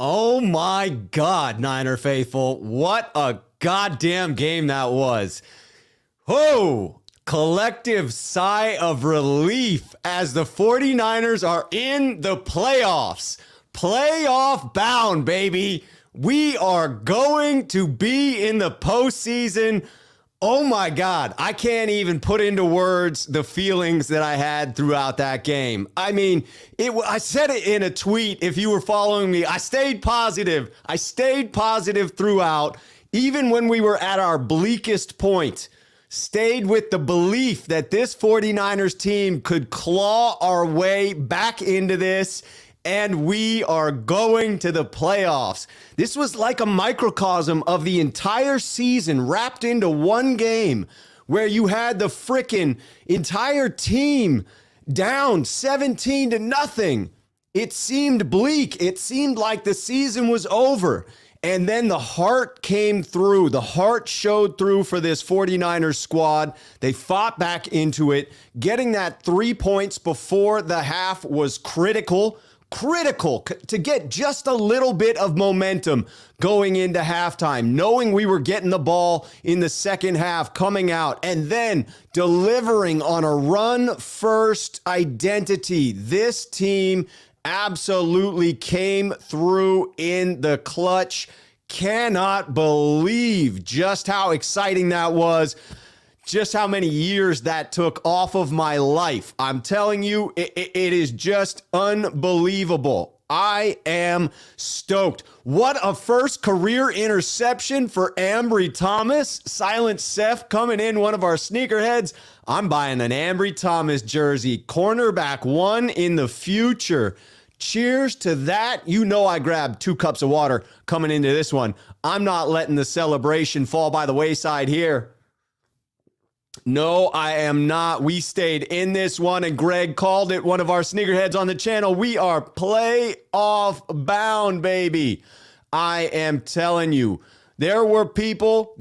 Oh my God, Niner faithful. What a goddamn game that was. Oh, collective sigh of relief as the 49ers are in the playoffs. Playoff bound, baby. We are going to be in the postseason. Oh my God, I can't even put into words the feelings that I had throughout that game. I mean, I said it in a tweet if you were following me. I stayed positive. I stayed positive throughout, even when we were at our bleakest point. Stayed with the belief that this 49ers team could claw our way back into this, and we are going to the playoffs. This was like a microcosm of the entire season wrapped into one game where you had the frickin' entire team down 17-0. It seemed bleak. It seemed like the season was over. And then the heart came through. The heart showed through for this 49ers squad. They fought back into it. Getting that 3 points before the half was critical to get just a little bit of momentum going into halftime, knowing we were getting the ball in the second half coming out and then delivering on a run-first identity. This team absolutely came through in the clutch. Cannot believe just how exciting that was. Just how many years that took off of my life. I'm telling you, it is just unbelievable. I am stoked. What a first career interception for Ambry Thomas. Silent Seth coming in, one of our sneakerheads. I'm buying an Ambry Thomas jersey. Cornerback 1 in the future. Cheers to that. You know I grabbed 2 cups of water coming into this one. I'm not letting the celebration fall by the wayside here. No, I am not. We stayed in this one, and Greg called it, one of our sneakerheads on the channel. We are playoff bound, baby. I am telling you, there were people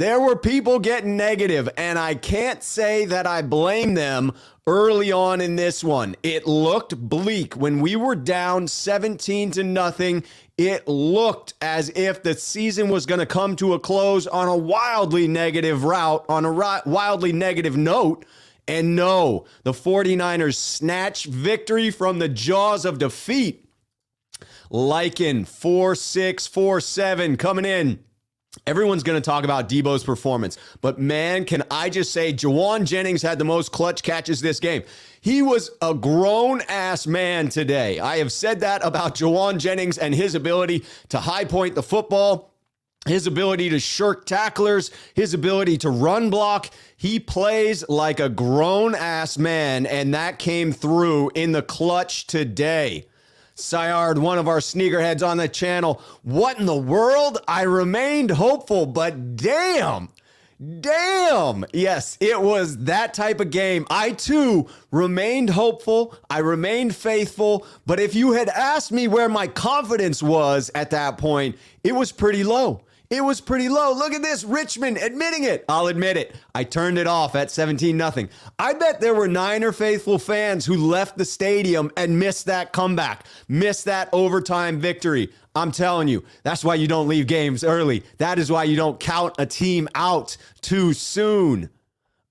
getting negative, and I can't say that I blame them early on in this one. It looked bleak. When we were down 17-0, it looked as if the season was going to come to a close on a wildly negative route, on a wildly negative note. And no, the 49ers snatched victory from the jaws of defeat. Lycan 4-6, 4-7 coming in. Everyone's going to talk about Debo's performance, but man, can I just say Jauan Jennings had the most clutch catches this game. He was a grown-ass man today. I have said that about Jauan Jennings and his ability to high point the football, his ability to shirk tacklers, his ability to run block. He plays like a grown-ass man, and that came through in the clutch today. Syard, one of our sneakerheads on the channel. What in the world? I remained hopeful, but damn. Yes, it was that type of game. I too remained hopeful. I remained faithful. But if you had asked me where my confidence was at that point, it was pretty low. It was pretty low. Look at this, Richmond admitting it. I'll admit it. I turned it off at 17-0. I bet there were Niner faithful fans who left the stadium and missed that comeback, missed that overtime victory. I'm telling you, that's why you don't leave games early. That is why you don't count a team out too soon.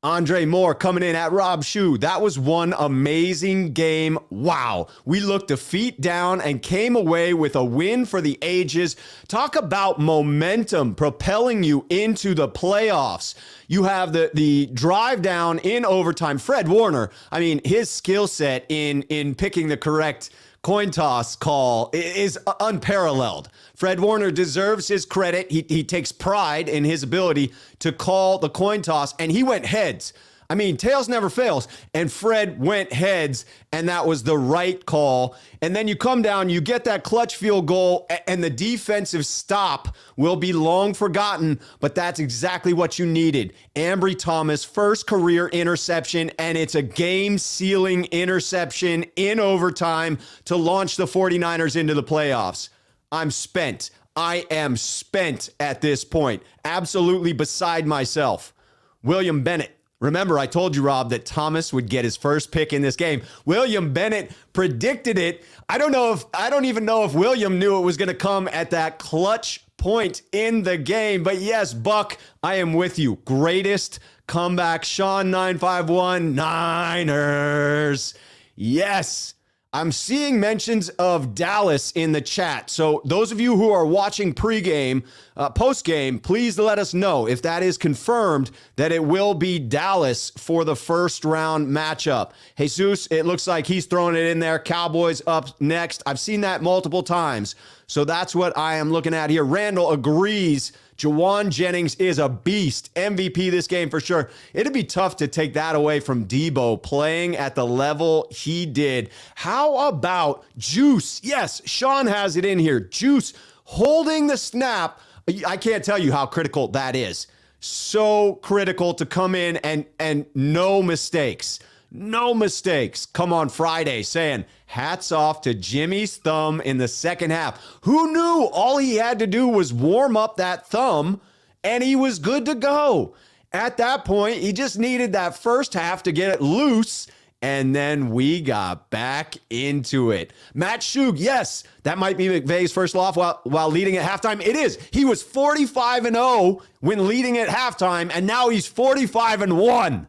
Andre Moore coming in at Rob Schuh. That was one amazing game. Wow. We looked defeat down and came away with a win for the ages. Talk about momentum propelling you into the playoffs. You have the drive down in overtime. Fred Warner, I mean, his skill set in picking the correct coin toss call is unparalleled. Fred Warner deserves his credit. He takes pride in his ability to call the coin toss, and he went heads. I mean, tails never fails, and Fred went heads, and that was the right call. And then you come down, you get that clutch field goal, and the defensive stop will be long forgotten, but that's exactly what you needed. Ambry Thomas, first career interception, and it's a game-sealing interception in overtime to launch the 49ers into the playoffs. I'm spent. I am spent at this point. Absolutely beside myself. William Bennett. Remember, I told you, Rob, that Thomas would get his first pick in this game. William Bennett predicted it. I don't even know if William knew it was going to come at that clutch point in the game. But yes, Buck, I am with you. Greatest comeback. Sean 951 Niners. Yes. I'm seeing mentions of Dallas in the chat. So those of you who are watching pregame, postgame, please let us know if that is confirmed that it will be Dallas for the first round matchup. Jesus, it looks like he's throwing it in there. Cowboys up next. I've seen that multiple times. So that's what I am looking at here. Randall agrees. Jawan Jennings is a beast. MVP this game for sure. It'd be tough to take that away from Debo playing at the level he did. How about Juice? Yes, Sean has it in here. Juice holding the snap. I can't tell you how critical that is. So critical to come in and no mistakes. No mistakes. Come on Friday saying hats off to Jimmy's thumb in the second half. Who knew all he had to do was warm up that thumb and he was good to go. At that point, he just needed that first half to get it loose, and then we got back into it. Matt Schuh, yes, that might be McVay's first loss while leading at halftime. It is. He was 45-0 when leading at halftime, and now he's 45-1.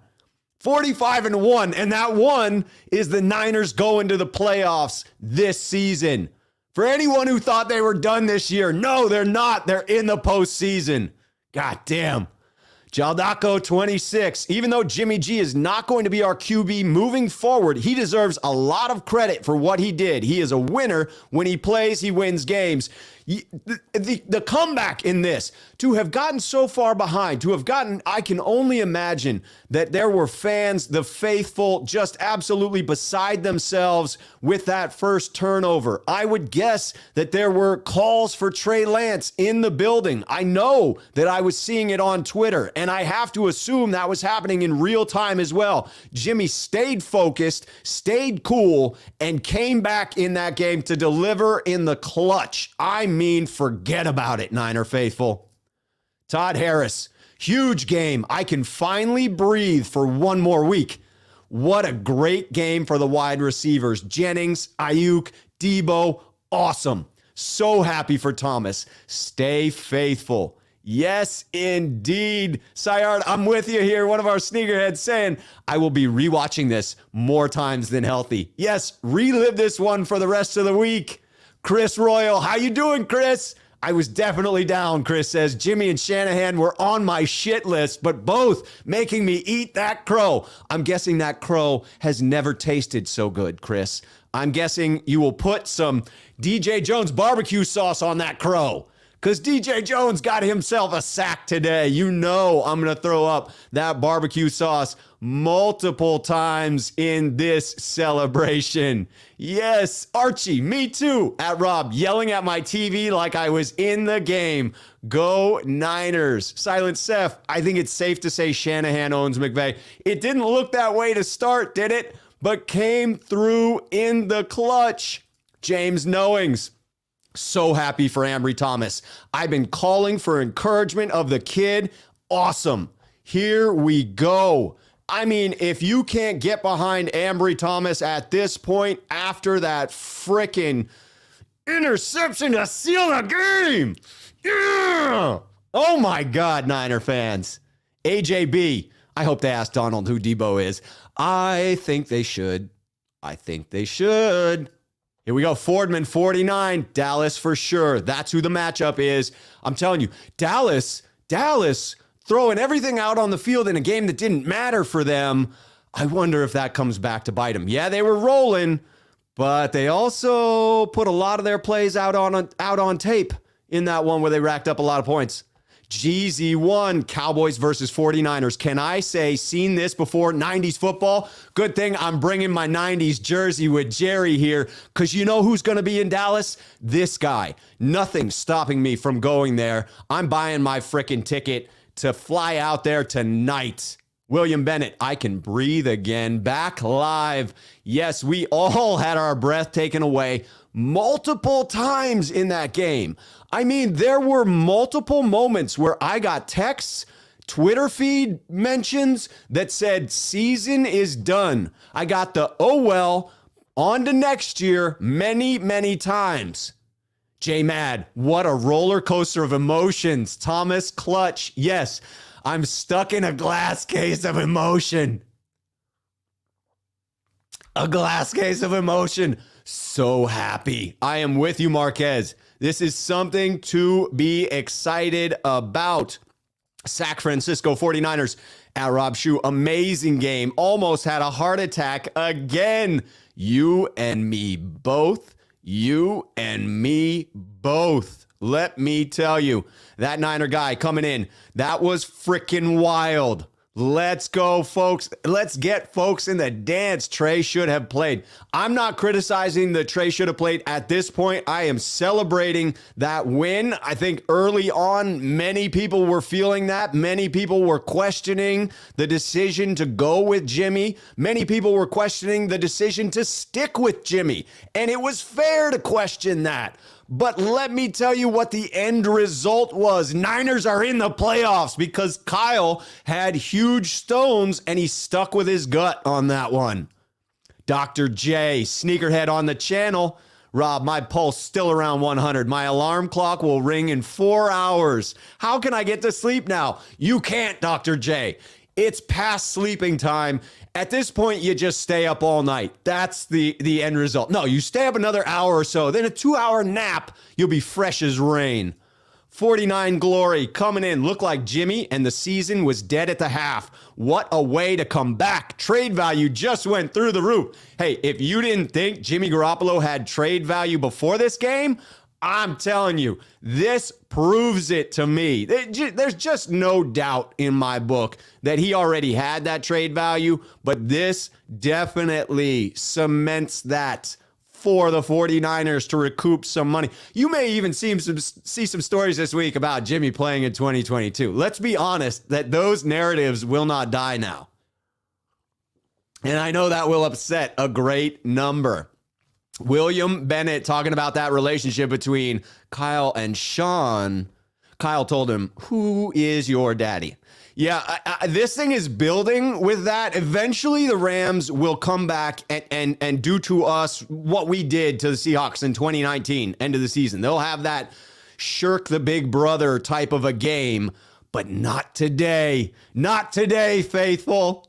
45-1, and that one is the Niners going to the playoffs this season. For anyone who thought they were done this year, no, they're not. They're in the postseason. God damn. Jaldaco 26. Even though Jimmy G is not going to be our QB moving forward, he deserves a lot of credit for what he did. He is a winner. When he plays, he wins games. The comeback in this, to have gotten so far behind, I can only imagine that there were fans, the faithful, just absolutely beside themselves with that first turnover. I would guess that there were calls for Trey Lance in the building. I know that I was seeing it on Twitter, and I have to assume that was happening in real time as well. Jimmy stayed focused, stayed cool, and came back in that game to deliver in the clutch. I mean, forget about it, Niner faithful. Todd Harris, huge game. I can finally breathe for one more week. What a great game for the wide receivers. Jennings, Ayuk, Debo, awesome. So happy for Thomas. Stay faithful. Yes, indeed. Sayard, I'm with you here. One of our sneakerheads saying, I will be rewatching this more times than healthy. Yes, relive this one for the rest of the week. Chris Royal, how you doing, Chris? I was definitely down, Chris says. Jimmy and Shanahan were on my shit list, but both making me eat that crow. I'm guessing that crow has never tasted so good, Chris. I'm guessing you will put some DJ Jones barbecue sauce on that crow, because DJ Jones got himself a sack today. You know I'm going to throw up that barbecue sauce multiple times in this celebration. Yes, Archie, me too, at Rob, yelling at my TV like I was in the game. Go Niners. Silent Seth, I think it's safe to say Shanahan owns McVay. It didn't look that way to start, did it? But came through in the clutch. James Knowings. So happy for Ambry Thomas. I've been calling for encouragement of the kid. Awesome. Here we go. I mean, if you can't get behind Ambry Thomas at this point after that frickin' interception to seal the game. Yeah. Oh my God, Niner fans. AJB, I hope they ask Donald who Debo is. I think they should. Here we go. Fordman, 49. Dallas for sure. That's who the matchup is. I'm telling you, Dallas throwing everything out on the field in a game that didn't matter for them. I wonder if that comes back to bite them. Yeah, they were rolling, but they also put a lot of their plays out on tape in that one where they racked up a lot of points. GZ1, Cowboys versus 49ers. Can I say, seen this before? 90s football. Good thing I'm bringing my 90s jersey with Jerry here, because you know who's going to be in Dallas? This guy. Nothing's stopping me from going there. I'm buying my frickin' ticket to fly out there tonight. William Bennett, I can breathe again. Back live. Yes, we all had our breath taken away multiple times in that game. I mean, there were multiple moments where I got texts Twitter feed mentions that said season is done. I got the oh well, on to next year many, many times. J Mad, what a roller coaster of emotions. Thomas Clutch, yes, I'm stuck in a glass case of emotion. A glass case of emotion. So happy. I am with you, Marquez. This is something to be excited about. San Francisco 49ers at Rob Schuh. Amazing game. Almost had a heart attack again. You and me both. You and me both. Let me tell you, that Niner guy coming in, that was freaking wild. Let's go, folks. Let's get folks in the dance. Trey should have played. I'm not criticizing the Trey should have played at this point. I am celebrating that win. I think early on, many people were feeling that. Many people were questioning the decision to go with Jimmy. Many people were questioning the decision to stick with Jimmy. And it was fair to question that. But let me tell you what the end result was. Niners are in the playoffs because Kyle had huge stones and he stuck with his gut on that one. Dr. J, sneakerhead on the channel. Rob, my pulse still around 100. My alarm clock will ring in 4 hours. How can I get to sleep now? You can't, Dr. J. It's past sleeping time. At this point, you just stay up all night. That's the end result. No, you stay up another hour or so. Then a 2-hour nap, you'll be fresh as rain. 49 glory coming in. Looked like Jimmy and the season was dead at the half. What a way to come back. Trade value just went through the roof. Hey, if you didn't think Jimmy Garoppolo had trade value before this game, I'm telling you, this proves it to me. There's just no doubt in my book that he already had that trade value, but this definitely cements that for the 49ers to recoup some money. You may even see some stories this week about Jimmy playing in 2022. Let's be honest that those narratives will not die now. And I know that will upset a great number. William Bennett talking about that relationship between Kyle and Sean. Kyle told him, "Who is your daddy?" Yeah, this thing is building with that. Eventually, the Rams will come back and do to us what we did to the Seahawks in 2019, end of the season. They'll have that shirk the big brother type of a game, but not today. Not today, faithful.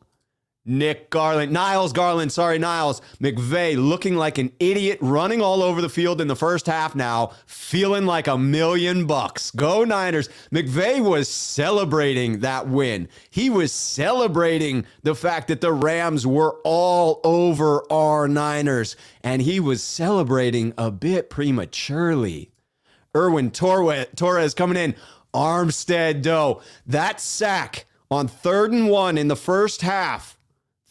Niles Garland, McVay looking like an idiot, running all over the field in the first half now, feeling like $1 million. Go Niners. McVay was celebrating that win. He was celebrating the fact that the Rams were all over our Niners, and he was celebrating a bit prematurely. Erwin Torres coming in. Armstead, though, that sack on 3rd and 1 in the first half.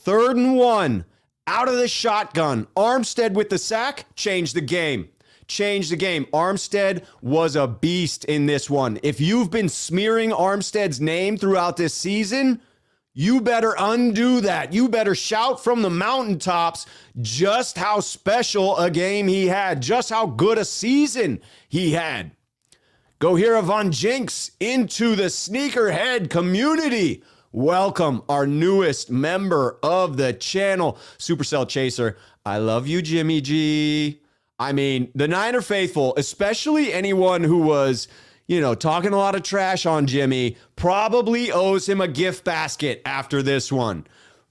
3rd and 1, out of the shotgun. Armstead with the sack, changed the game. Changed the game. Armstead was a beast in this one. If you've been smearing Armstead's name throughout this season, you better undo that. You better shout from the mountaintops just how special a game he had, just how good a season he had. Go hear Von Jinx into the sneakerhead community. Welcome our newest member of the channel, Supercell Chaser. I love you, Jimmy G. I mean, the Niner faithful, especially anyone who was, talking a lot of trash on Jimmy, probably owes him a gift basket after this one.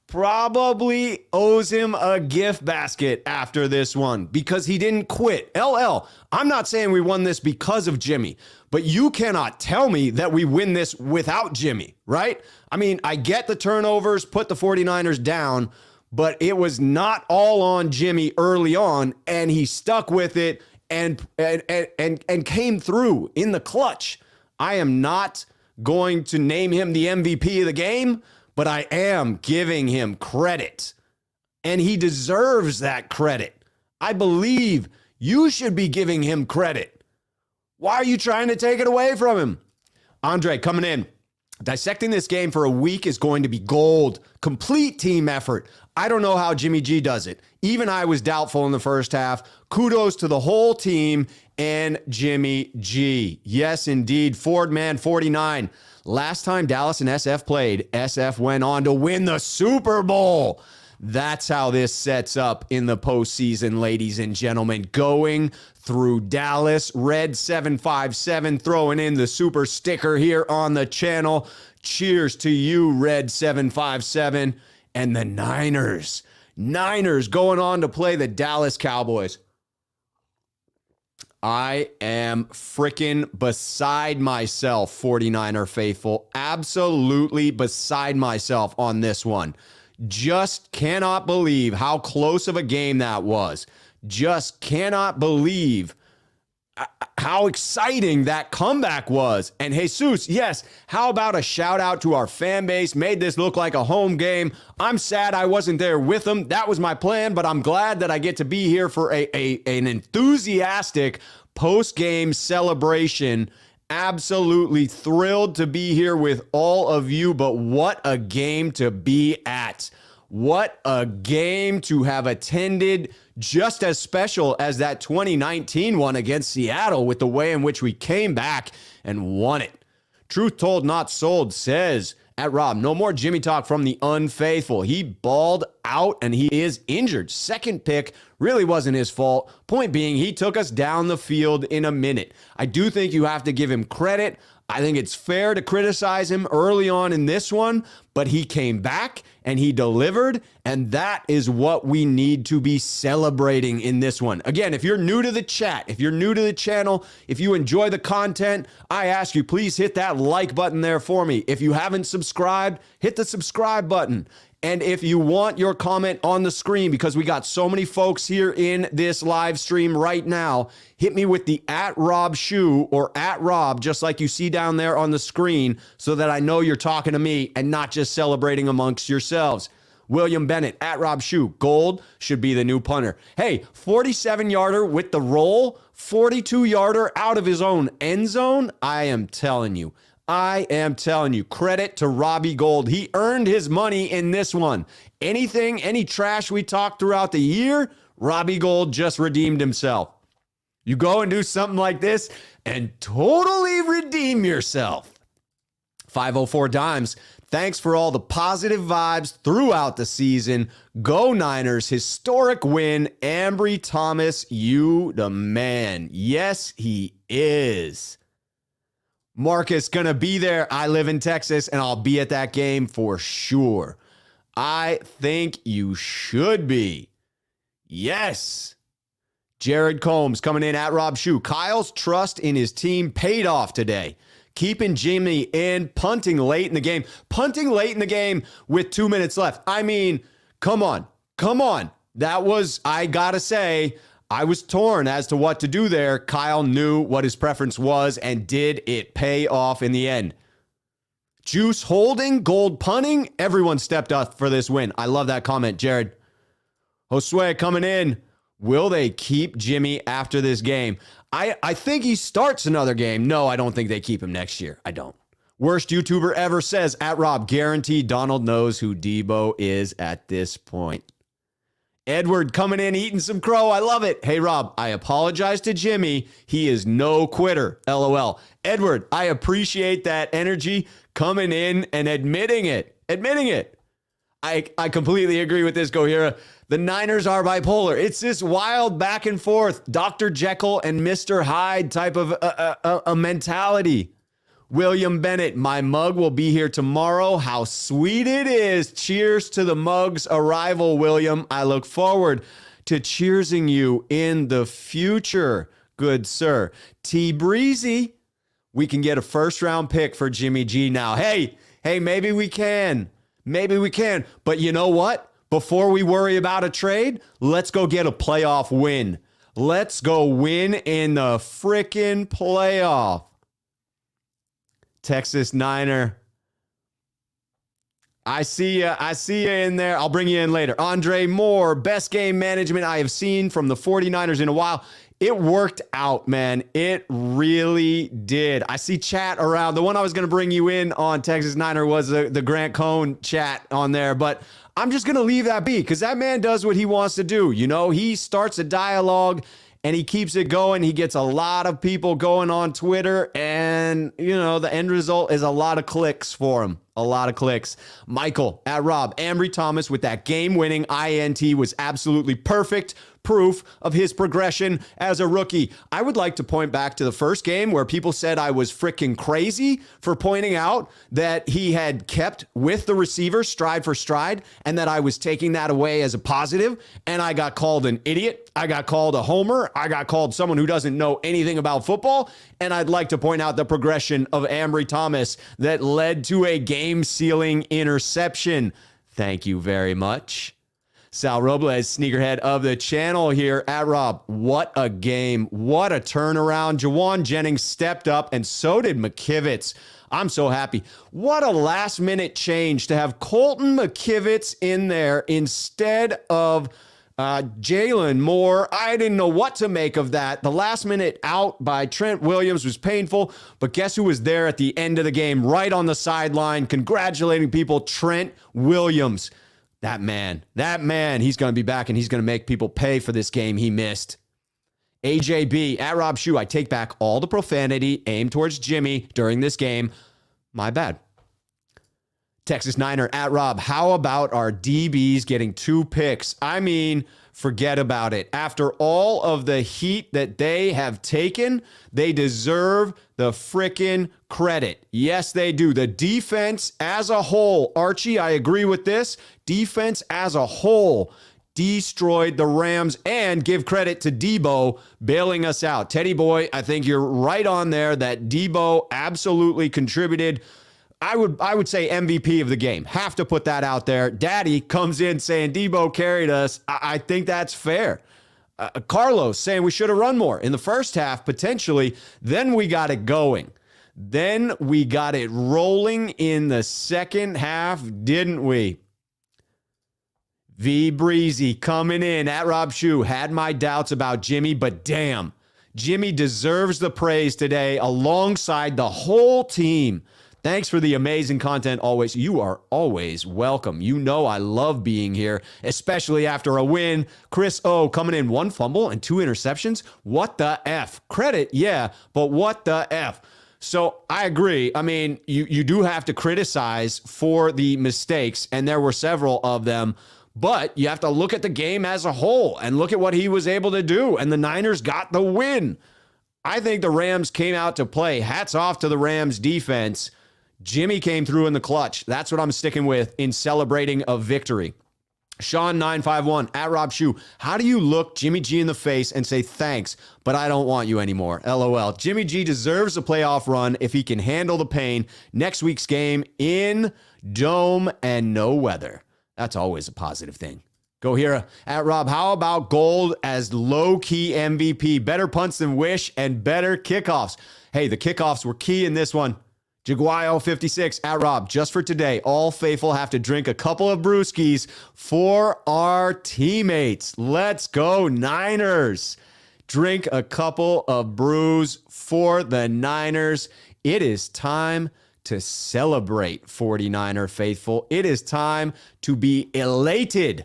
Probably owes him a gift basket after this one because he didn't quit. LL, I'm not saying we won this because of Jimmy, but you cannot tell me that we win this without Jimmy, right? I mean, I get the turnovers, put the 49ers down, but it was not all on Jimmy early on, and he stuck with it and came through in the clutch. I am not going to name him the MVP of the game, but I am giving him credit, and he deserves that credit. I believe you should be giving him credit. Why are you trying to take it away from him? Andre coming in. Dissecting this game for a week is going to be gold. Complete team effort. I don't know how Jimmy G does it. Even I was doubtful in the first half. Kudos to the whole team and Jimmy G. Yes, indeed. Ford Man 49. Last time Dallas and SF played, SF went on to win the Super Bowl. That's how this sets up in the postseason, ladies and gentlemen. Going through Dallas, Red 757, throwing in the super sticker here on the channel. Cheers to you, Red 757. And the Niners. Niners going on to play the Dallas Cowboys. I am freaking beside myself, 49er faithful. Absolutely beside myself on this one. Just cannot believe how close of a game that was. Just cannot believe how exciting that comeback was. And Jesus, yes, how about a shout out to our fan base? Made this look like a home game. I'm sad I wasn't there with them. That was my plan, but I'm glad that I get to be here for an enthusiastic post-game celebration. Absolutely thrilled to be here with all of you, but what a game to be at. What a game to have attended, just as special as that 2019 one against Seattle with the way in which we came back and won it. Truth told, not sold says at Rob, no more Jimmy talk from the unfaithful. He balled out and he is injured. Second pick really wasn't his fault. Point being, he took us down the field in a minute. I do think you have to give him credit. I think it's fair to criticize him early on in this one, but he came back and he delivered, and that is what we need to be celebrating in this one. Again, if you're new to the chat, if you're new to the channel, if you enjoy the content, I ask you, please hit that like button there for me. If you haven't subscribed, hit the subscribe button. And if you want your comment on the screen, because we got so many folks here in this live stream right now, hit me with the @Rob Schuh or @Rob, just like you see down there on the screen, so that I know you're talking to me and not just celebrating amongst yourselves. William Bennett, @Rob Schuh, gold should be the new punter. Hey, 47-yarder with the roll, 42-yarder out of his own end zone. I am telling you, credit to Robbie Gold. He earned his money in this one. Any trash we talked throughout the year, Robbie Gold just redeemed himself. You go and do something like this and totally redeem yourself. 504 Dimes, thanks for all the positive vibes throughout the season. Go Niners, historic win. Ambry Thomas, you the man. Yes, he is. Marcus, gonna be there. I live in Texas, and I'll be at that game for sure. I think you should be. Yes. Jared Combs coming in @Rob Schuh. Kyle's trust in his team paid off today. Keeping Jimmy in, punting late in the game. Punting late in the game with 2 minutes left. I mean, come on. That was, I gotta say, I was torn as to what to do there. Kyle knew what his preference was, and did it pay off in the end? Juice holding, Gold punting. Everyone stepped up for this win. I love that comment, Jared. Josue coming in. Will they keep Jimmy after this game? I think he starts another game. No, I don't think they keep him next year. I don't. Worst YouTuber ever says @Rob, guaranteed Donald knows who Debo is at this point. Edward coming in, eating some crow. I love it. Hey, Rob, I apologize to Jimmy. He is no quitter. LOL. Edward, I appreciate that energy coming in and admitting it. I completely agree with this, Gohira. The Niners are bipolar. It's this wild back and forth, Dr. Jekyll and Mr. Hyde type of a mentality. William Bennett, my mug will be here tomorrow. How sweet it is. Cheers to the mug's arrival, William. I look forward to cheersing you in the future, good sir. T Breezy, we can get a first-round pick for Jimmy G now. Hey, maybe we can. But you know what? Before we worry about a trade, let's go get a playoff win. Let's go win in the frickin' playoff. Texas Niner. I see you in there. I'll bring you in later. Andre Moore, best game management I have seen from the 49ers in a while. It worked out, man. It really did. I see chat around. The one I was going to bring you in on Texas Niner was the Grant Cohn chat on there, but I'm just going to leave that be because that man does what he wants to do. You know, he starts a dialogue and he keeps it going. He gets a lot of people going on Twitter, and, you know, the end result is a lot of clicks for him. A lot of clicks. Michael at Rob, Ambry Thomas with that game-winning INT was absolutely perfect. Proof of his progression as a rookie. I would like to point back to the first game where people said I was freaking crazy for pointing out that he had kept with the receiver stride for stride and that I was taking that away as a positive, and I got called an idiot. I got called a homer. I got called someone who doesn't know anything about football, and I'd like to point out the progression of Ambry Thomas that led to a game-sealing interception. Thank you very much. Sal Robles, sneakerhead of the channel here at Rob. What a game. What a turnaround. Jawan Jennings stepped up, and so did McKivitz. I'm so happy. What a last-minute change to have Colton McKivitz in there instead of Jalen Moore. I didn't know what to make of that. The last-minute out by Trent Williams was painful, but guess who was there at the end of the game, right on the sideline, congratulating people? Trent Williams. That man, he's going to be back, and he's going to make people pay for this game he missed. AJB, at Rob Schuh, I take back all the profanity aimed towards Jimmy during this game. My bad. Texas Niner, at Rob, how about our DBs getting 2 picks? I mean, forget about it. After all of the heat that they have taken, they deserve the frickin' credit. Yes, they do. The defense as a whole, Archie, I agree with this. Defense as a whole destroyed the Rams, and give credit to Debo bailing us out. Teddy Boy, I think you're right on there that Debo absolutely contributed. I would say MVP of the game. Have to put that out there. Daddy comes in saying Debo carried us. I think that's fair. Carlos saying we should have run more in the first half, potentially. Then we got it going. Then we got it rolling in the second half, didn't we? V Breezy coming in at Rob Schuh. Had my doubts about Jimmy, but damn, Jimmy deserves the praise today alongside the whole team. Thanks for the amazing content always. You are always welcome. You know I love being here, especially after a win. Chris O coming in, 1 fumble and 2 interceptions. What the F? Credit, yeah, but what the F? So I agree. I mean, you do have to criticize for the mistakes, and there were several of them, but you have to look at the game as a whole and look at what he was able to do, and the Niners got the win. I think the Rams came out to play. Hats off to the Rams defense. Jimmy came through in the clutch. That's what I'm sticking with in celebrating a victory. Sean951 at Rob Schuh. How do you look Jimmy G in the face and say thanks, but I don't want you anymore? LOL. Jimmy G deserves a playoff run if he can handle the pain. Next week's game in dome and no weather. That's always a positive thing. Go here at Rob. How about Gold as low-key MVP? Better punts than Wish and better kickoffs. Hey, the kickoffs were key in this one. Jaguayo56 at Rob. Just for today, all faithful have to drink a couple of brewskis for our teammates. Let's go, Niners. Drink a couple of brews for the Niners. It is time to celebrate, 49er faithful. It is time to be elated.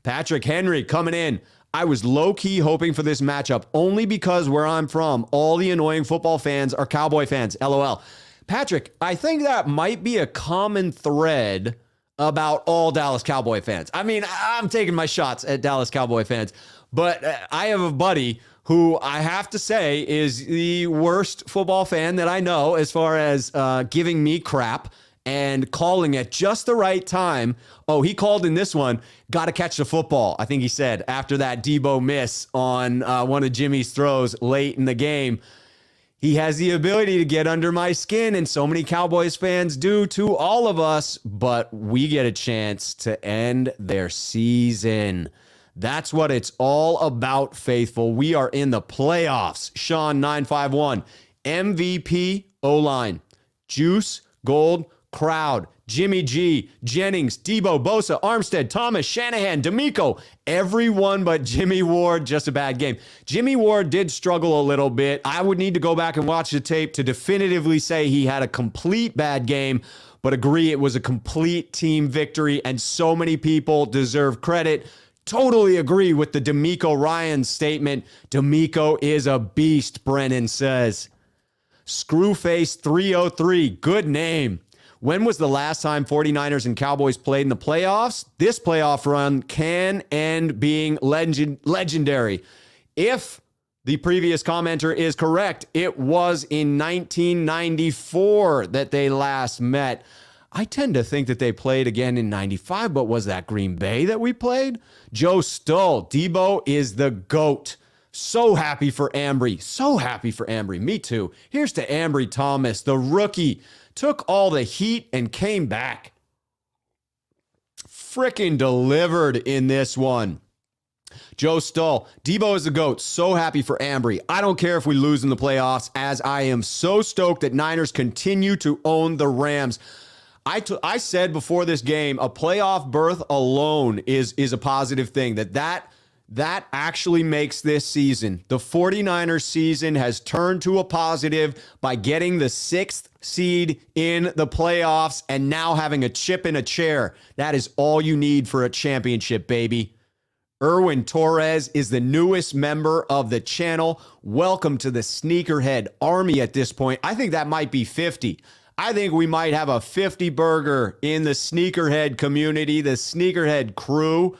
Patrick Henry coming in. I was low-key hoping for this matchup only because where I'm from, all the annoying football fans are Cowboy fans. LOL. Patrick, I think that might be a common thread about all Dallas Cowboy fans. I mean, I'm taking my shots at Dallas Cowboy fans, but I have a buddy who I have to say is the worst football fan that I know as far as giving me crap and calling at just the right time. Oh, he called in this one, got to catch the football, I think he said, after that Debo miss on one of Jimmy's throws late in the game. He has the ability to get under my skin, and so many Cowboys fans do to all of us, but we get a chance to end their season. That's what it's all about, faithful. We are in the playoffs. Sean951, MVP O-line, juice, gold, crowd. Jimmy G, Jennings, Debo, Bosa, Armstead, Thomas, Shanahan, D'Amico, everyone but Jimmy Ward, just a bad game. Jimmy Ward did struggle a little bit. I would need to go back and watch the tape to definitively say he had a complete bad game, but agree it was a complete team victory, and so many people deserve credit. Totally agree with the D'Amico Ryan statement. D'Amico is a beast, Brennan says. Screwface 303, good name. When was the last time 49ers and Cowboys played in the playoffs? This playoff run can end being legendary. If the previous commenter is correct, it was in 1994 that they last met. I tend to think that they played again in 95, but was that Green Bay that we played? Joe Stull, Debo is the GOAT. So happy for Ambry. So happy for Ambry. Me too. Here's to Ambry Thomas, the rookie. Took all the heat and came back. Frickin' delivered in this one. Joe Stull, Debo is the GOAT. So happy for Ambry. I don't care if we lose in the playoffs, as I am so stoked that Niners continue to own the Rams. I said before this game, a playoff berth alone is a positive thing. That actually makes this season. The 49ers season has turned to a positive by getting the 6th seed in the playoffs and now having a chip in a chair. That is all you need for a championship, baby. Erwin Torres is the newest member of the channel. Welcome to the Sneakerhead Army at this point. I think that might be 50. I think we might have a 50 burger in the Sneakerhead community, the Sneakerhead crew.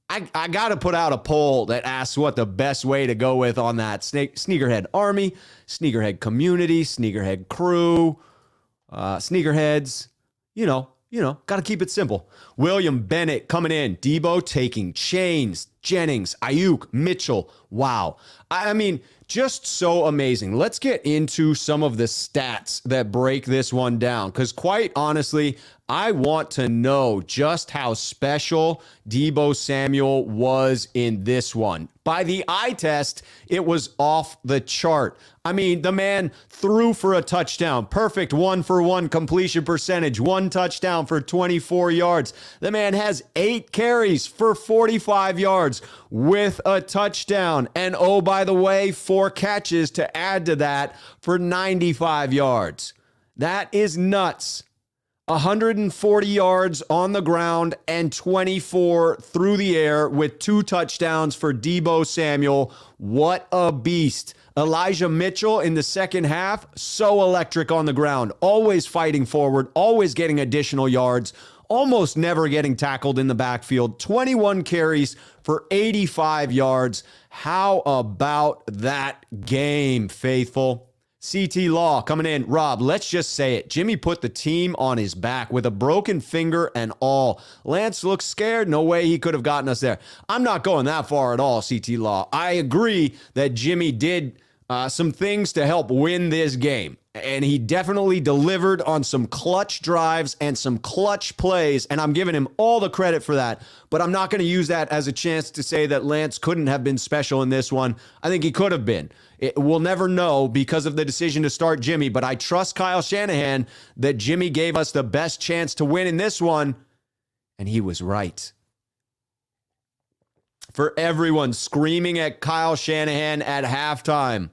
I got to put out a poll that asks what the best way to go with on that. Sneakerhead Army, Sneakerhead community, Sneakerhead crew, Sneakerheads. You know, got to keep it simple. William Bennett coming in. Debo taking chains. Jennings, Ayuk, Mitchell. Wow. I mean, just so amazing. Let's get into some of the stats that break this one down, because quite honestly, I want to know just how special Debo Samuel was in this one. By the eye test, it was off the chart. I mean, the man threw for a touchdown. Perfect 1-for-1 completion percentage. 1 touchdown for 24 yards. The man has 8 carries for 45 yards with a touchdown. And oh, by the way, 4 catches to add to that for 95 yards. That is nuts. 140 yards on the ground and 24 through the air with 2 touchdowns for Debo Samuel. What a beast. Elijah Mitchell in the second half, so electric on the ground, always fighting forward, always getting additional yards, almost never getting tackled in the backfield. 21 carries for 85 yards. How about that game, faithful? CT Law coming in. Rob, let's just say it. Jimmy put the team on his back with a broken finger and all. Lance looks scared. No way he could have gotten us there. I'm not going that far at all, CT Law. I agree that Jimmy did some things to help win this game. And he definitely delivered on some clutch drives and some clutch plays, and I'm giving him all the credit for that. But I'm not going to use that as a chance to say that Lance couldn't have been special in this one. I think he could have been. We'll never know because of the decision to start Jimmy, but I trust Kyle Shanahan that Jimmy gave us the best chance to win in this one, and he was right. For everyone screaming at Kyle Shanahan at halftime,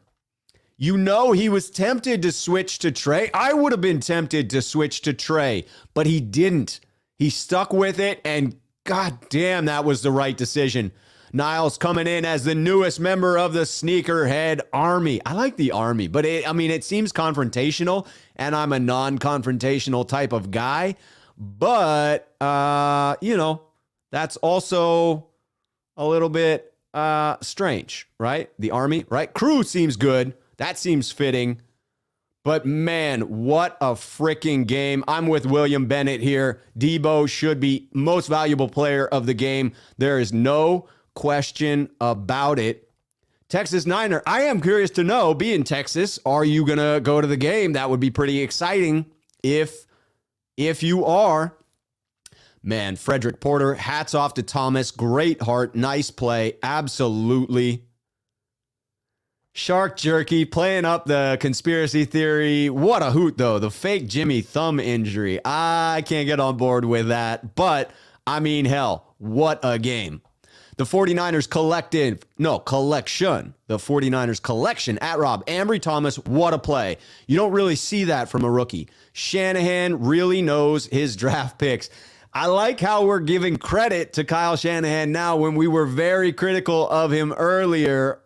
you know he was tempted to switch to Trey. I would have been tempted to switch to Trey, but he didn't. He stuck with it, and goddamn, that was the right decision. Niles coming in as the newest member of the Sneakerhead Army. I like the Army, but it seems confrontational, and I'm a non-confrontational type of guy. But, that's also a little bit strange, right? The Army, right? Crew seems good. That seems fitting. But man, what a freaking game. I'm with William Bennett here. Debo should be most valuable player of the game. There is no question about it. Texas Niner, I am curious to know, be in Texas, are you going to go to the game? That would be pretty exciting if you are. Man, Frederick Porter, hats off to Thomas. Great heart, nice play. Absolutely. Shark Jerky playing up the conspiracy theory. What a hoot, though. The fake Jimmy thumb injury. I can't get on board with that. But, I mean, hell, what a game. The 49ers collection. The 49ers collection at Rob. Ambry Thomas, what a play. You don't really see that from a rookie. Shanahan really knows his draft picks. I like how we're giving credit to Kyle Shanahan now when we were very critical of him earlier.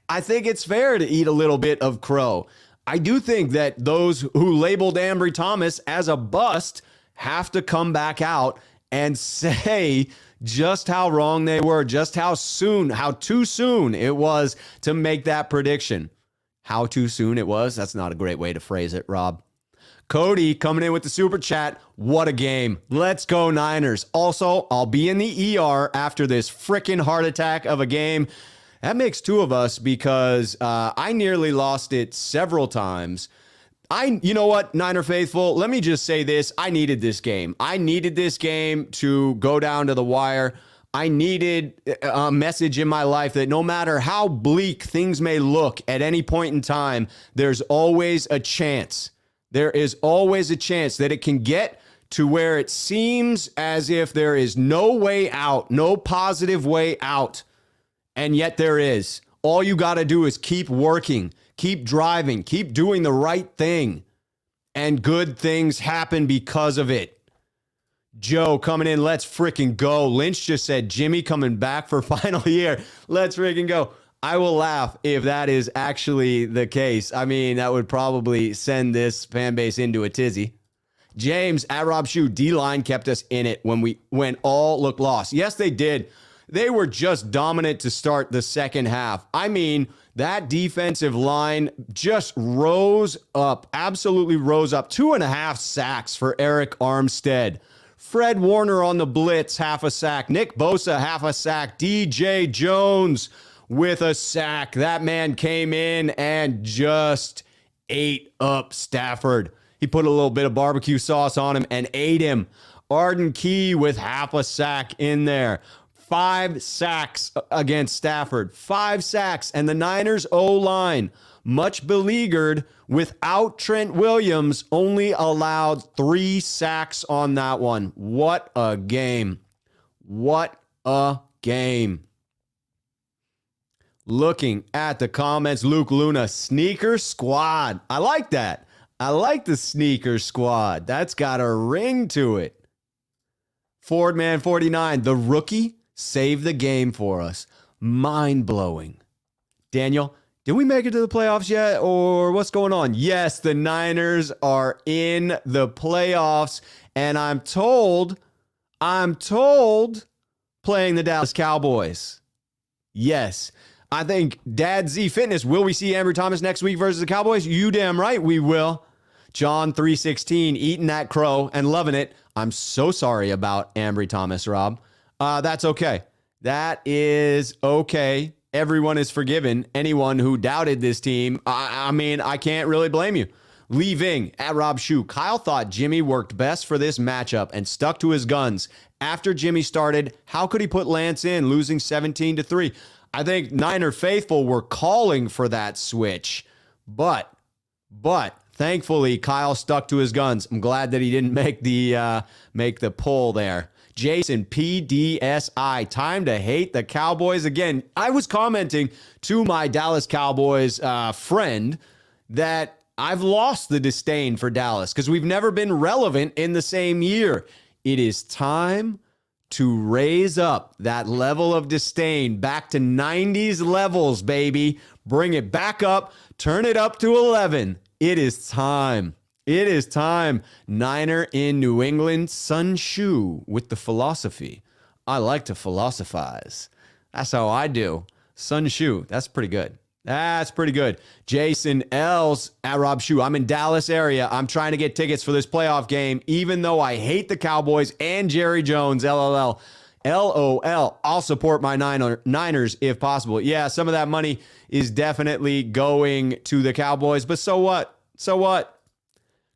I think it's fair to eat a little bit of crow. I do think that those who labeled Ambry Thomas as a bust have to come back out and say just how wrong they were, just how too soon it was to make that prediction. How too soon it was? That's not a great way to phrase it, Rob. Cody coming in with the super chat. What a game. Let's go Niners. Also, I'll be in the ER after this freaking heart attack of a game. That makes two of us because I nearly lost it several times. You know what, Niner faithful, let me just say this. I needed this game. I needed this game to go down to the wire. I needed a message in my life that no matter how bleak things may look at any point in time, there's always a chance. There is always a chance that it can get to where it seems as if there is no way out, no positive way out. And yet there is. All you got to do is keep working, keep driving, keep doing the right thing. And good things happen because of it. Joe coming in, let's freaking go. Lynch just said Jimmy coming back for final year. Let's freaking go. I will laugh if that is actually the case. I mean, that would probably send this fan base into a tizzy. James at Rob Schuh, D-line kept us in it when all looked lost. Yes, they did. They were just dominant to start the second half. I mean, that defensive line just rose up, absolutely rose up. 2.5 sacks for Eric Armstead. Fred Warner on the blitz, half a sack. Nick Bosa, half a sack. DJ Jones with a sack. That man came in and just ate up Stafford. He put a little bit of barbecue sauce on him and ate him. Arden Key with half a sack in there. 5 sacks against Stafford. 5 sacks. And the Niners O-line, much beleaguered without Trent Williams, only allowed 3 sacks on that one. What a game. What a game. Looking at the comments, Luke Luna, sneaker squad. I like that. I like the sneaker squad. That's got a ring to it. Fordman 49, the rookie saved the game for us. Mind-blowing. Daniel, did we make it to the playoffs yet, or what's going on? Yes, the Niners are in the playoffs, and I'm told, playing the Dallas Cowboys. Yes. I think Dad Z Fitness, will we see Ambry Thomas next week versus the Cowboys? You damn right we will. John 316, eating that crow and loving it. I'm so sorry about Ambry Thomas, Rob. That's okay. That is okay. Everyone is forgiven. Anyone who doubted this team, I mean, I can't really blame you. Leaving at Rob Schuh. Kyle thought Jimmy worked best for this matchup and stuck to his guns. After Jimmy started, how could he put Lance in, losing 17-3? I think Niner faithful were calling for that switch, but thankfully Kyle stuck to his guns. I'm glad that he didn't make the pull there. Jason PDSI, time to hate the Cowboys again. I was commenting to my Dallas Cowboys friend that I've lost the disdain for Dallas because we've never been relevant in the same year. It is time to raise up that level of disdain back to 90s levels, baby. Bring it back up, turn it up to 11. It is time. It is time. Niner in New England, Sun Schuh with the philosophy. I like to philosophize. That's how I do. Sun Schuh, that's pretty good. That's pretty good. Jason L's at Rob Schuh. I'm in Dallas area. I'm trying to get tickets for this playoff game, even though I hate the Cowboys and Jerry Jones. LOL. LOL. I'll support my Niners if possible. Yeah, some of that money is definitely going to the Cowboys, but so what? So what?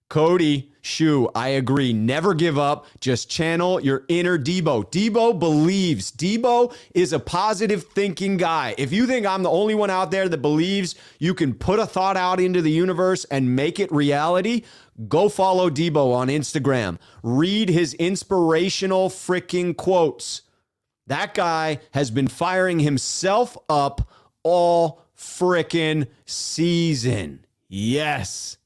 Cody Schuh, I agree. Never give up. Just channel your inner Debo. Debo believes. Debo is a positive thinking guy. If you think I'm the only one out there that believes you can put a thought out into the universe and make it reality, go follow Debo on Instagram. Read his inspirational freaking quotes. That guy has been firing himself up all freaking season. Yes.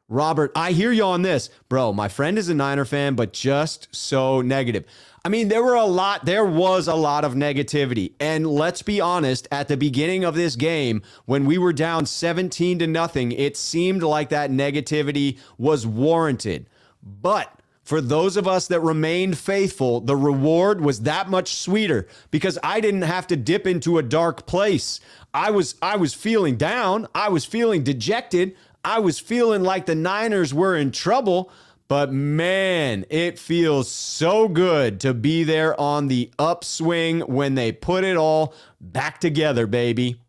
Robert, I hear you on this. Bro, my friend is a Niner fan, but just so negative. I mean, there was a lot of negativity. And let's be honest, at the beginning of this game, when we were down 17-0, it seemed like that negativity was warranted. But for those of us that remained faithful, the reward was that much sweeter because I didn't have to dip into a dark place. I was feeling down. I was feeling dejected. I was feeling like the Niners were in trouble, but man, it feels so good to be there on the upswing when they put it all back together, baby.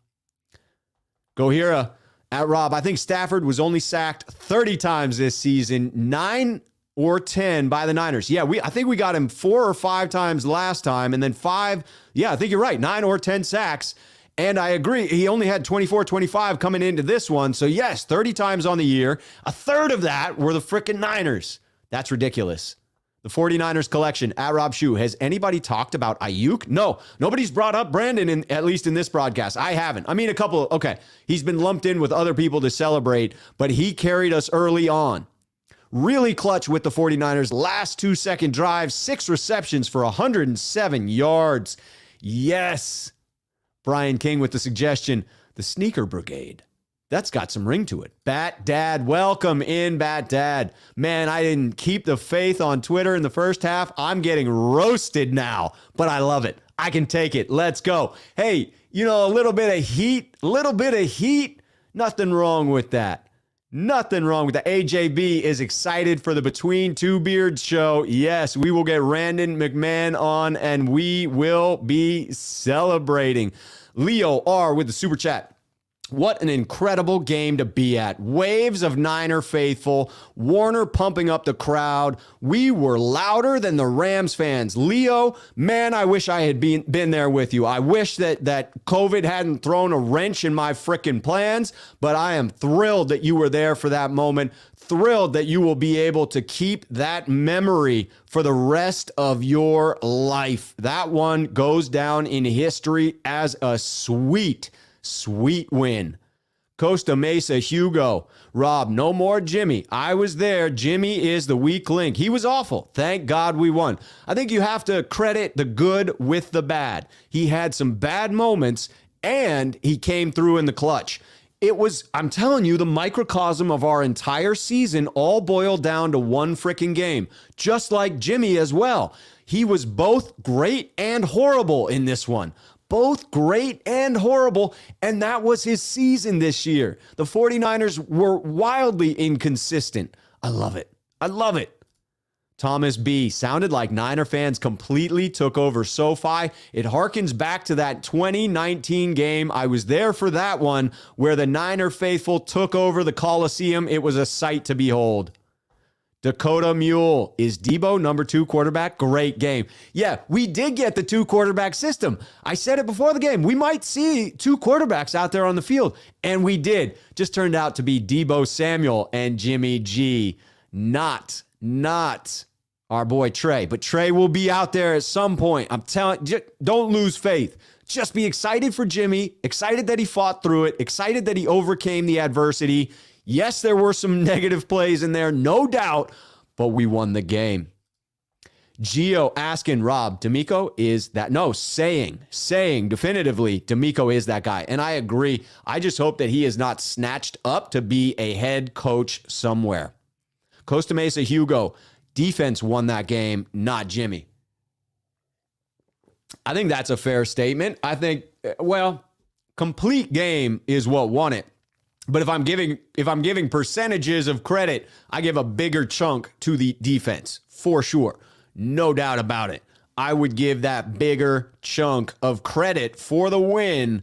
Gohira at Rob, I think Stafford was only sacked 30 times this season, 9 or 10 by the Niners. Yeah, I think we got him 4 or 5 times last time, and then 5. Yeah, I think you're right, 9 or 10 sacks. And I agree, he only had 24, 25 coming into this one. So yes, 30 times on the year. A third of that were the frickin' Niners. That's ridiculous. The 49ers collection at Rob Schuh. Has anybody talked about Ayuk? No, nobody's brought up Brandon, at least in this broadcast. I haven't. I mean, a couple, okay, he's been lumped in with other people to celebrate, but he carried us early on. Really clutch with the 49ers. Last 2-second drive, 6 receptions for 107 yards. Yes. Brian King with the suggestion, the Sneaker Brigade. That's got some ring to it. Bat Dad, welcome in, Bat Dad. Man, I didn't keep the faith on Twitter in the first half. I'm getting roasted now, but I love it. I can take it. Let's go. Hey, a little bit of heat, nothing wrong with that. Nothing wrong with that. AJB is excited for the Between Two Beards show. Yes, we will get Randon McMahon on, and we will be celebrating. Leo R with the super chat. What an incredible game to be at. Waves of Niner faithful. Warner pumping up the crowd. We were louder than the Rams fans. Leo, man, I wish I had been there with you. I wish that COVID hadn't thrown a wrench in my frickin' plans, but I am thrilled that you were there for that moment. Thrilled that you will be able to keep that memory for the rest of your life. That one goes down in history as a sweet win. Costa Mesa, Hugo, Rob, no more Jimmy. I was there. Jimmy is the weak link. He was awful. Thank God we won. I think you have to credit the good with the bad. He had some bad moments, and he came through in the clutch. It was, I'm telling you, the microcosm of our entire season all boiled down to one freaking game, just like Jimmy as well. He was both great and horrible in this one. Both great and horrible, and that was his season this year. The 49ers were wildly inconsistent. I love it. I love it. Thomas B. Sounded like Niner fans completely took over SoFi. It harkens back to that 2019 game. I was there for that one where the Niner faithful took over the Coliseum. It was a sight to behold. Dakota Mule, is Debo number 2 quarterback? Great game. Yeah, we did get the 2 quarterback system. I said it before the game. We might see 2 quarterbacks out there on the field, and we did. Just turned out to be Debo Samuel and Jimmy G. Not our boy Trey, but Trey will be out there at some point. I'm telling you, don't lose faith. Just be excited for Jimmy, excited that he fought through it, excited that he overcame the adversity. Yes, there were some negative plays in there, no doubt, but we won the game. Gio asking Rob, D'Amico is that? No, saying definitively D'Amico is that guy. And I agree. I just hope that he is not snatched up to be a head coach somewhere. Costa Mesa Hugo, defense won that game, not Jimmy. I think that's a fair statement. I think, complete game is what won it. But if I'm giving percentages of credit, I give a bigger chunk to the defense, for sure. No doubt about it. I would give that bigger chunk of credit for the win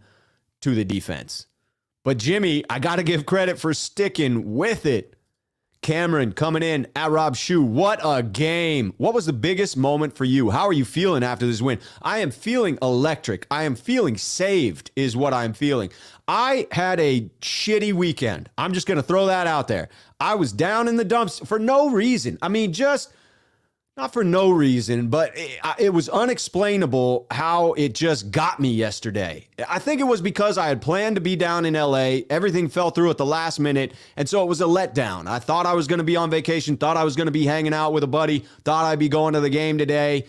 to the defense. But Jimmy, I got to give credit for sticking with it. Cameron coming in at Rob Schuh. What a game. What was the biggest moment for you? How are you feeling after this win? I am feeling electric. I am feeling saved is what I'm feeling. I had a shitty weekend. I'm just going to throw that out there. I was down in the dumps for no reason. I mean, just not for no reason, but it was unexplainable how it just got me yesterday. I think it was because I had planned to be down in LA. Everything fell through at the last minute, and so it was a letdown. I thought I was going to be on vacation, thought I was going to be hanging out with a buddy, thought I'd be going to the game today,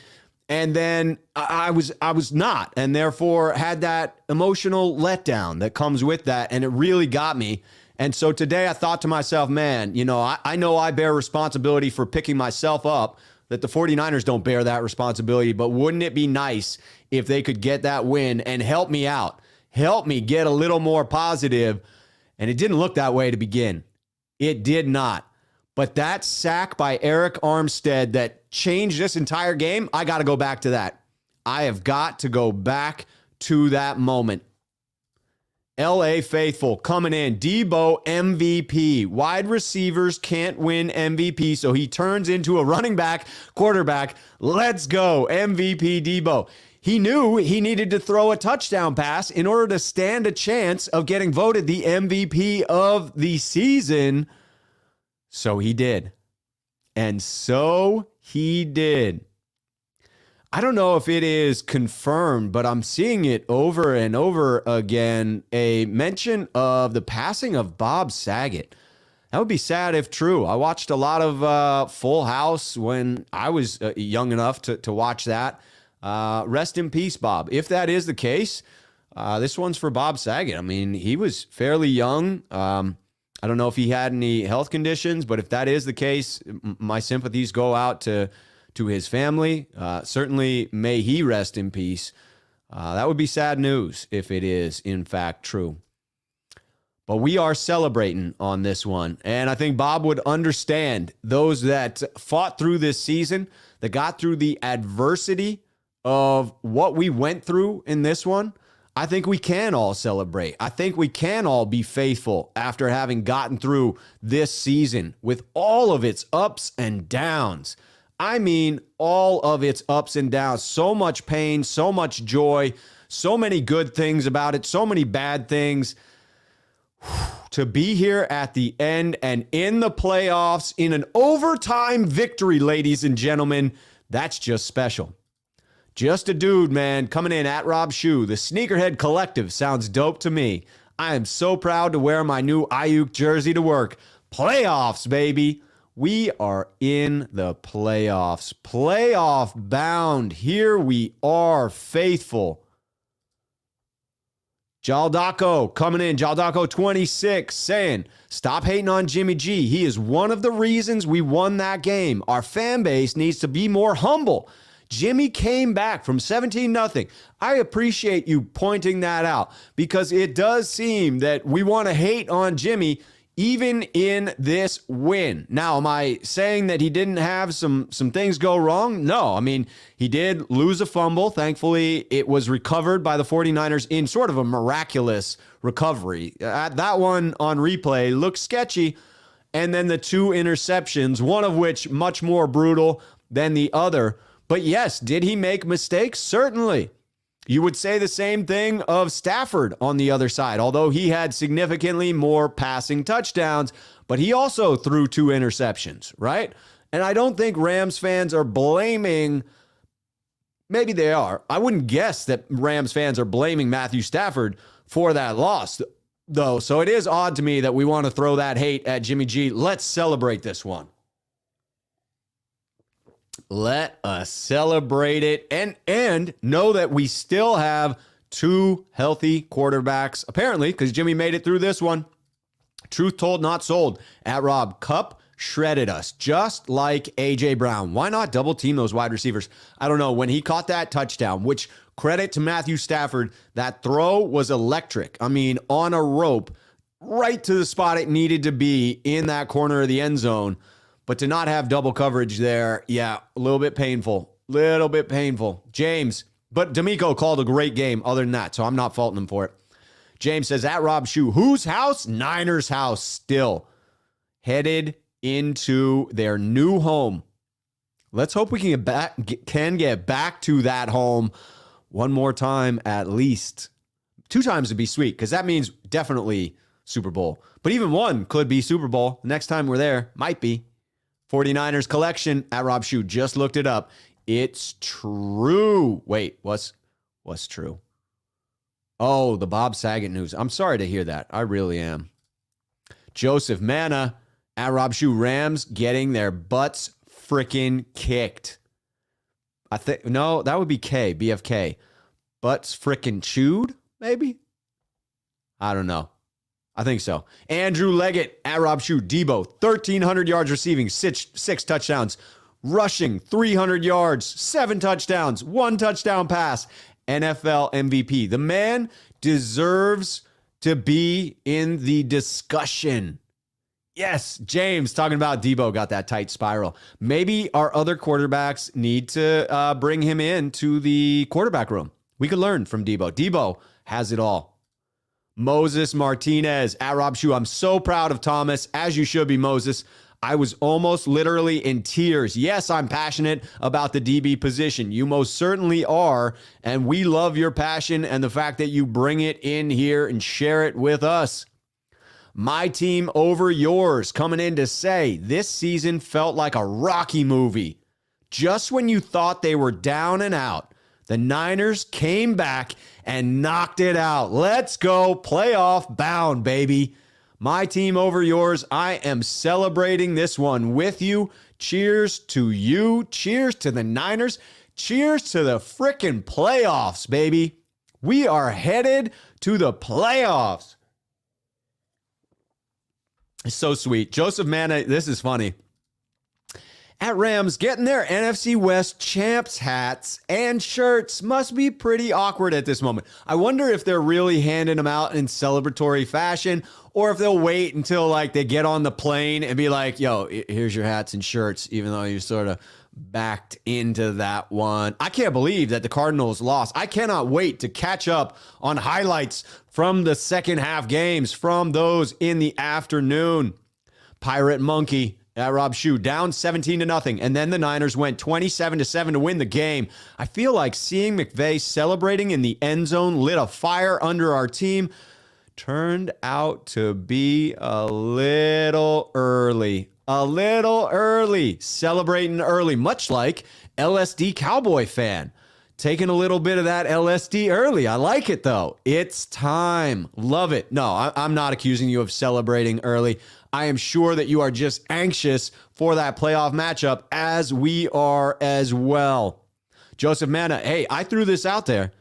and then I was not, and therefore had that emotional letdown that comes with that, and it really got me. And so today I thought to myself, man, I know I bear responsibility for picking myself up, that the 49ers don't bear that responsibility, but wouldn't it be nice if they could get that win and help me out, help me get a little more positive? And it didn't look that way to begin. It did not. But that sack by Eric Armstead that changed this entire game, I got to go back to that. I have got to go back to that moment. LA faithful coming in. Debo MVP. Wide receivers can't win MVP, so he turns into a running back, quarterback. Let's go. MVP Debo. He knew he needed to throw a touchdown pass in order to stand a chance of getting voted the MVP of the season. So he did. And so he did. I don't know if it is confirmed, but I'm seeing it over and over again. A mention of the passing of Bob Saget. That would be sad if true. I watched a lot of Full House when I was young enough to watch that. Rest in peace, Bob. If that is the case, this one's for Bob Saget. I mean, he was fairly young. I don't know if he had any health conditions, but if that is the case, my sympathies go out to his family. Certainly may he rest in peace. That would be sad news if it is in fact true. But we are celebrating on this one. And I think Bob would understand those that fought through this season, that got through the adversity of what we went through in this one. I think we can all celebrate. I think we can all be faithful after having gotten through this season with all of its ups and downs. I mean, all of its ups and downs. So much pain, so much joy, so many good things about it, so many bad things. To be here at the end and in the playoffs in an overtime victory, ladies and gentlemen, that's just special. Just a dude, man, coming in at Rob Schuh. The Sneakerhead Collective sounds dope to me. I am so proud to wear my new Ayuk jersey to work. Playoffs, baby. We are in the playoffs. Playoff bound. Here we are, faithful. Jaldaco coming in. Jaldaco 26 saying, stop hating on Jimmy G. He is one of the reasons we won that game. Our fan base needs to be more humble. Jimmy came back from 17-0. I appreciate you pointing that out because it does seem that we want to hate on Jimmy even in this win. Now, am I saying that he didn't have some things go wrong? No. I mean, he did lose a fumble. Thankfully, it was recovered by the 49ers in sort of a miraculous recovery. That one on replay looked sketchy. And then the two interceptions, one of which much more brutal than the other. But yes, did he make mistakes? Certainly. You would say the same thing of Stafford on the other side, although he had significantly more passing touchdowns, but he also threw two interceptions, right? And I don't think Rams fans are blaming, maybe they are. I wouldn't guess that Rams fans are blaming Matthew Stafford for that loss, though. So it is odd to me that we want to throw that hate at Jimmy G. Let's celebrate this one. Let us celebrate it and know that we still have two healthy quarterbacks, apparently, because Jimmy made it through this one. Truth told, not sold. At Rob, Kupp shredded us, just like A.J. Brown. Why not double team those wide receivers? I don't know. When he caught that touchdown, which credit to Matthew Stafford, that throw was electric. I mean, on a rope, right to the spot it needed to be in that corner of the end zone. But to not have double coverage there, yeah, a little bit painful. Little bit painful. James, but D'Amico called a great game other than that, so I'm not faulting him for it. James says, at Rob Schuh, whose house? Niners house still. Headed into their new home. Let's hope we can get back to that home one more time at least. 2 times would be sweet because that means definitely Super Bowl. But even 1 could be Super Bowl. Next time we're there, might be. 49ers collection at Rob Schuh. Just looked it up. It's true. Wait, what's true? Oh, the Bob Saget news. I'm sorry to hear that. I really am. Joseph Manna at Rob Schuh. Rams getting their butts freaking kicked. No, that would be BFK. Butts freaking chewed, maybe? I don't know. I think so. Andrew Leggett at Rob Schuh. Debo, 1,300 yards receiving, 6 touchdowns. Rushing, 300 yards, 7 touchdowns, 1 touchdown pass. NFL MVP. The man deserves to be in the discussion. Yes, James talking about Debo got that tight spiral. Maybe our other quarterbacks need to bring him into the quarterback room. We could learn from Debo. Debo has it all. Moses Martinez at Rob Schuh. I'm so proud of Thomas, as you should be, Moses. I was almost literally in tears. Yes, I'm passionate about the DB position. You most certainly are, and we love your passion and the fact that you bring it in here and share it with us. My team over yours coming in to say this season felt like a Rocky movie. Just when you thought they were down and out, the Niners came back and knocked it out. Let's go playoff bound, baby. My team over yours. I am celebrating this one with you. Cheers to you. Cheers to the Niners. Cheers to the frickin' playoffs, baby. We are headed to the playoffs. It's so sweet. Joseph Manna, this is funny. At Rams, getting their NFC West champs hats and shirts must be pretty awkward at this moment. I wonder if they're really handing them out in celebratory fashion or if they'll wait until like they get on the plane and be like, yo, here's your hats and shirts, even though you sort of backed into that one. I can't believe that the Cardinals lost. I cannot wait to catch up on highlights from the second half games from those in the afternoon. Pirate Monkey at Rob Schuh, down 17-0, and then the Niners went 27-7 to win the game. I feel like seeing McVay celebrating in the end zone lit a fire under our team. Turned out to be a little early. Celebrating early, much like LSD Cowboy fan. Taking a little bit of that LSD early. I like it, though. It's time. Love it. No, I'm not accusing you of celebrating early. I am sure that you are just anxious for that playoff matchup, as we are as well. Joseph Manna, hey, I threw this out there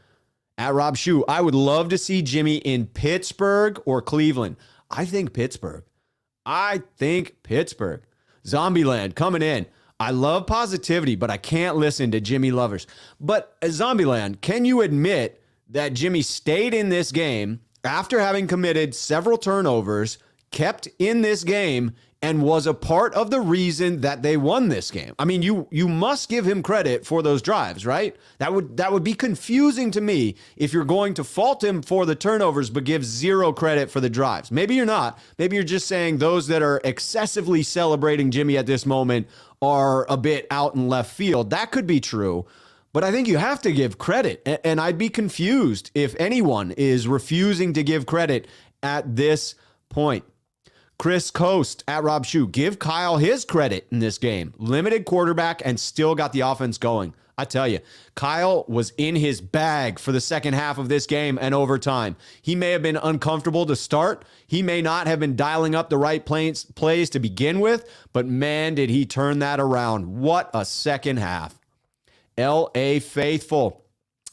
at Rob Schuh. I would love to see Jimmy in Pittsburgh or Cleveland. I think Pittsburgh. Zombieland coming in. I love positivity, but I can't listen to Jimmy lovers. But Zombieland, can you admit that Jimmy stayed in this game after having committed several turnovers, kept in this game, and was a part of the reason that they won this game? I mean, you must give him credit for those drives, right? That would be confusing to me if you're going to fault him for the turnovers but give zero credit for the drives. Maybe you're not. Maybe you're just saying those that are excessively celebrating Jimmy at this moment are a bit out in left field. That could be true. But I think you have to give credit. And I'd be confused if anyone is refusing to give credit at this point. Chris Coast at Rob Schuh. Give Kyle his credit in this game. Limited quarterback and still got the offense going. I tell you, Kyle was in his bag for the second half of this game and overtime. He may have been uncomfortable to start. He may not have been dialing up the right plays to begin with, but man, did he turn that around. What a second half. L.A. faithful.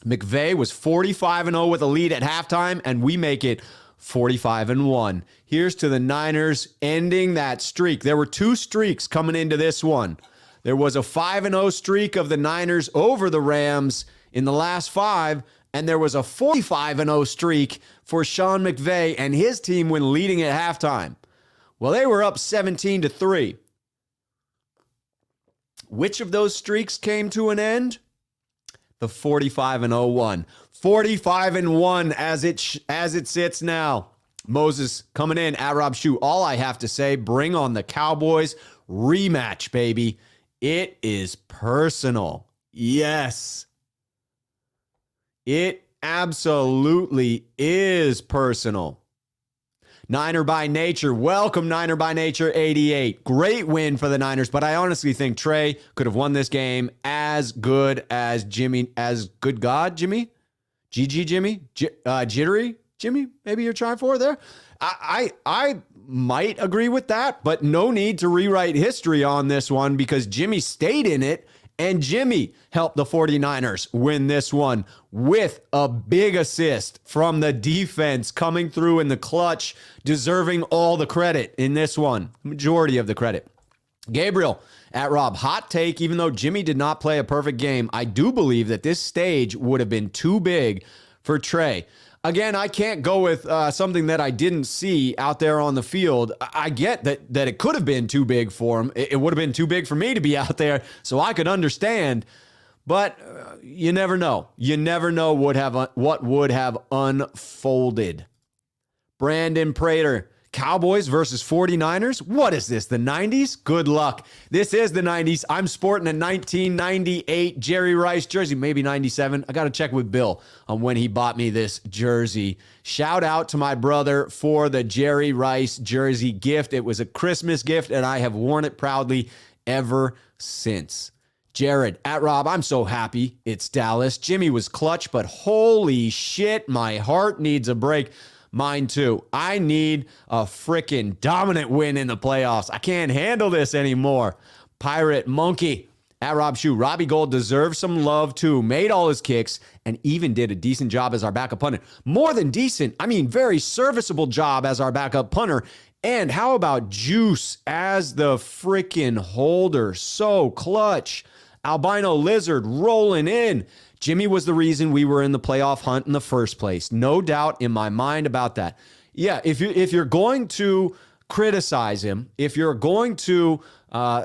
McVay was 45-0 with a lead at halftime, and we make it 45-1. Here's to the Niners ending that streak. There were 2 streaks coming into this one. There was a 5-0 streak of the Niners over the Rams in the last 5, and there was a 45-0 streak for Sean McVay and his team when leading at halftime. Well, they were up 17-3. Which of those streaks came to an end? The 45-0 one. 45-1 as it sits now. Moses coming in at Rob Schuh. All I have to say, bring on the Cowboys. rematch, baby. It is personal. Yes. It absolutely is personal. Niner by Nature. Welcome, Niner by Nature 88. Great win for the Niners, but I honestly think Trey could have won this game as good as Jimmy, as good God, Jimmy? GG Jimmy? Jittery Jimmy? Maybe you're trying for there? I might agree with that, but no need to rewrite history on this one because Jimmy stayed in it. And Jimmy helped the 49ers win this one with a big assist from the defense coming through in the clutch, deserving all the credit in this one, majority of the credit. Gabriel at Rob, hot take, even though Jimmy did not play a perfect game, I do believe that this stage would have been too big for Trey. Again, I can't go with something that I didn't see out there on the field. I get that it could have been too big for him. It would have been too big for me to be out there, so I could understand. But you never know. You never know what would have unfolded. Brandon Prater. Cowboys versus 49ers? What is this, the 90s? Good luck. This is the 90s. I'm sporting a 1998 Jerry Rice jersey, maybe 97. I got to check with Bill on when he bought me this jersey. Shout out to my brother for the Jerry Rice jersey gift. It was a Christmas gift, and I have worn it proudly ever since. Jared, at Rob, I'm so happy it's Dallas. Jimmy was clutch, but holy shit, my heart needs a break. Mine too. I need a freaking dominant win in the playoffs. I can't handle this anymore. Pirate Monkey at Rob Schuh. Robbie Gould deserves some love too. Made all his kicks and even did a decent job as our backup punter. More than decent. I mean, very serviceable job as our backup punter. And how about Juice as the freaking holder? So clutch. Albino Lizard rolling in. Jimmy was the reason we were in the playoff hunt in the first place. No doubt in my mind about that. Yeah, if you're going to criticize him, if you're going to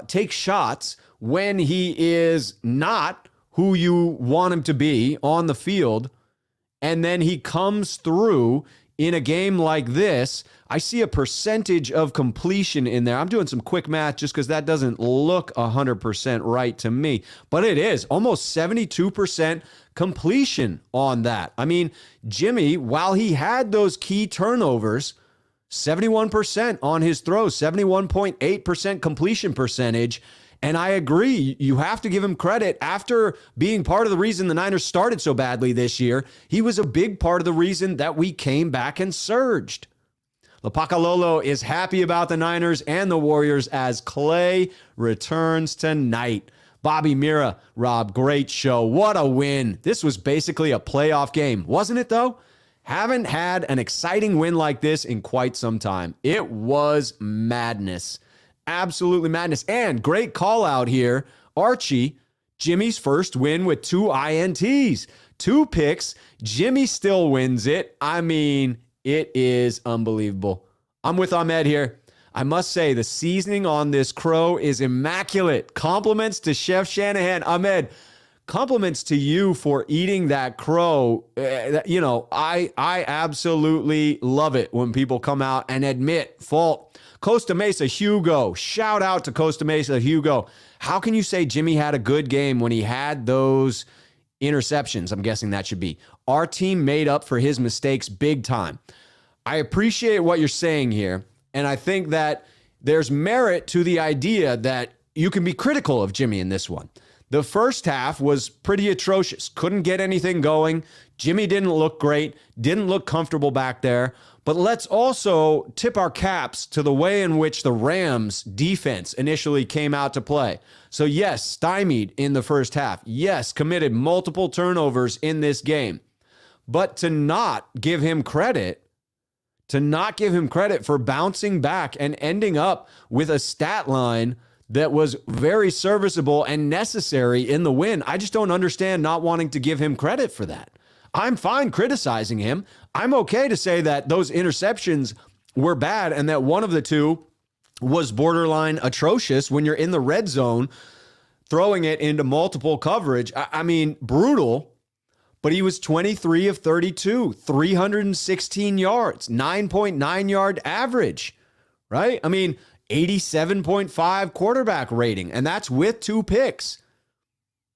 take shots when he is not who you want him to be on the field, and then he comes through in a game like this, I see a percentage of completion in there. I'm doing some quick math just because that doesn't look 100% right to me. But it is almost 72% completion on that. I mean, Jimmy, while he had those key turnovers, 71% on his throws, 71.8% completion percentage. And I agree, you have to give him credit. After being part of the reason the Niners started so badly this year, he was a big part of the reason that we came back and surged. Lapacalolo is happy about the Niners and the Warriors as Clay returns tonight. Bobby Mira, Rob, great show. What a win. This was basically a playoff game, wasn't it though? Haven't had an exciting win like this in quite some time. It was madness. Absolutely madness. And great call out here. Archie, Jimmy's first win with 2 INTs. 2 picks. Jimmy still wins it. I mean, it is unbelievable. I'm with Ahmed here. I must say the seasoning on this crow is immaculate. Compliments to Chef Shanahan. Ahmed, compliments to you for eating that crow. You know, I absolutely love it when people come out and admit fault. Costa Mesa Hugo. Shout out to Costa Mesa Hugo. How can you say Jimmy had a good game when he had those interceptions? I'm guessing that should be. Our team made up for his mistakes big time. I appreciate what you're saying here, and I think that there's merit to the idea that you can be critical of Jimmy in this one. The first half was pretty atrocious. Couldn't get anything going. Jimmy didn't look great, didn't look comfortable back there. But let's also tip our caps to the way in which the Rams defense initially came out to play. So yes, stymied in the first half. Yes, committed multiple turnovers in this game. But to not give him credit for bouncing back and ending up with a stat line that was very serviceable and necessary in the win. I just don't understand not wanting to give him credit for that. I'm fine criticizing him. I'm okay to say that those interceptions were bad and that one of the two was borderline atrocious when you're in the red zone, throwing it into multiple coverage. I mean, brutal, but he was 23 of 32, 316 yards, 9.9 yard average, right? I mean, 87.5 quarterback rating, and that's with 2 picks.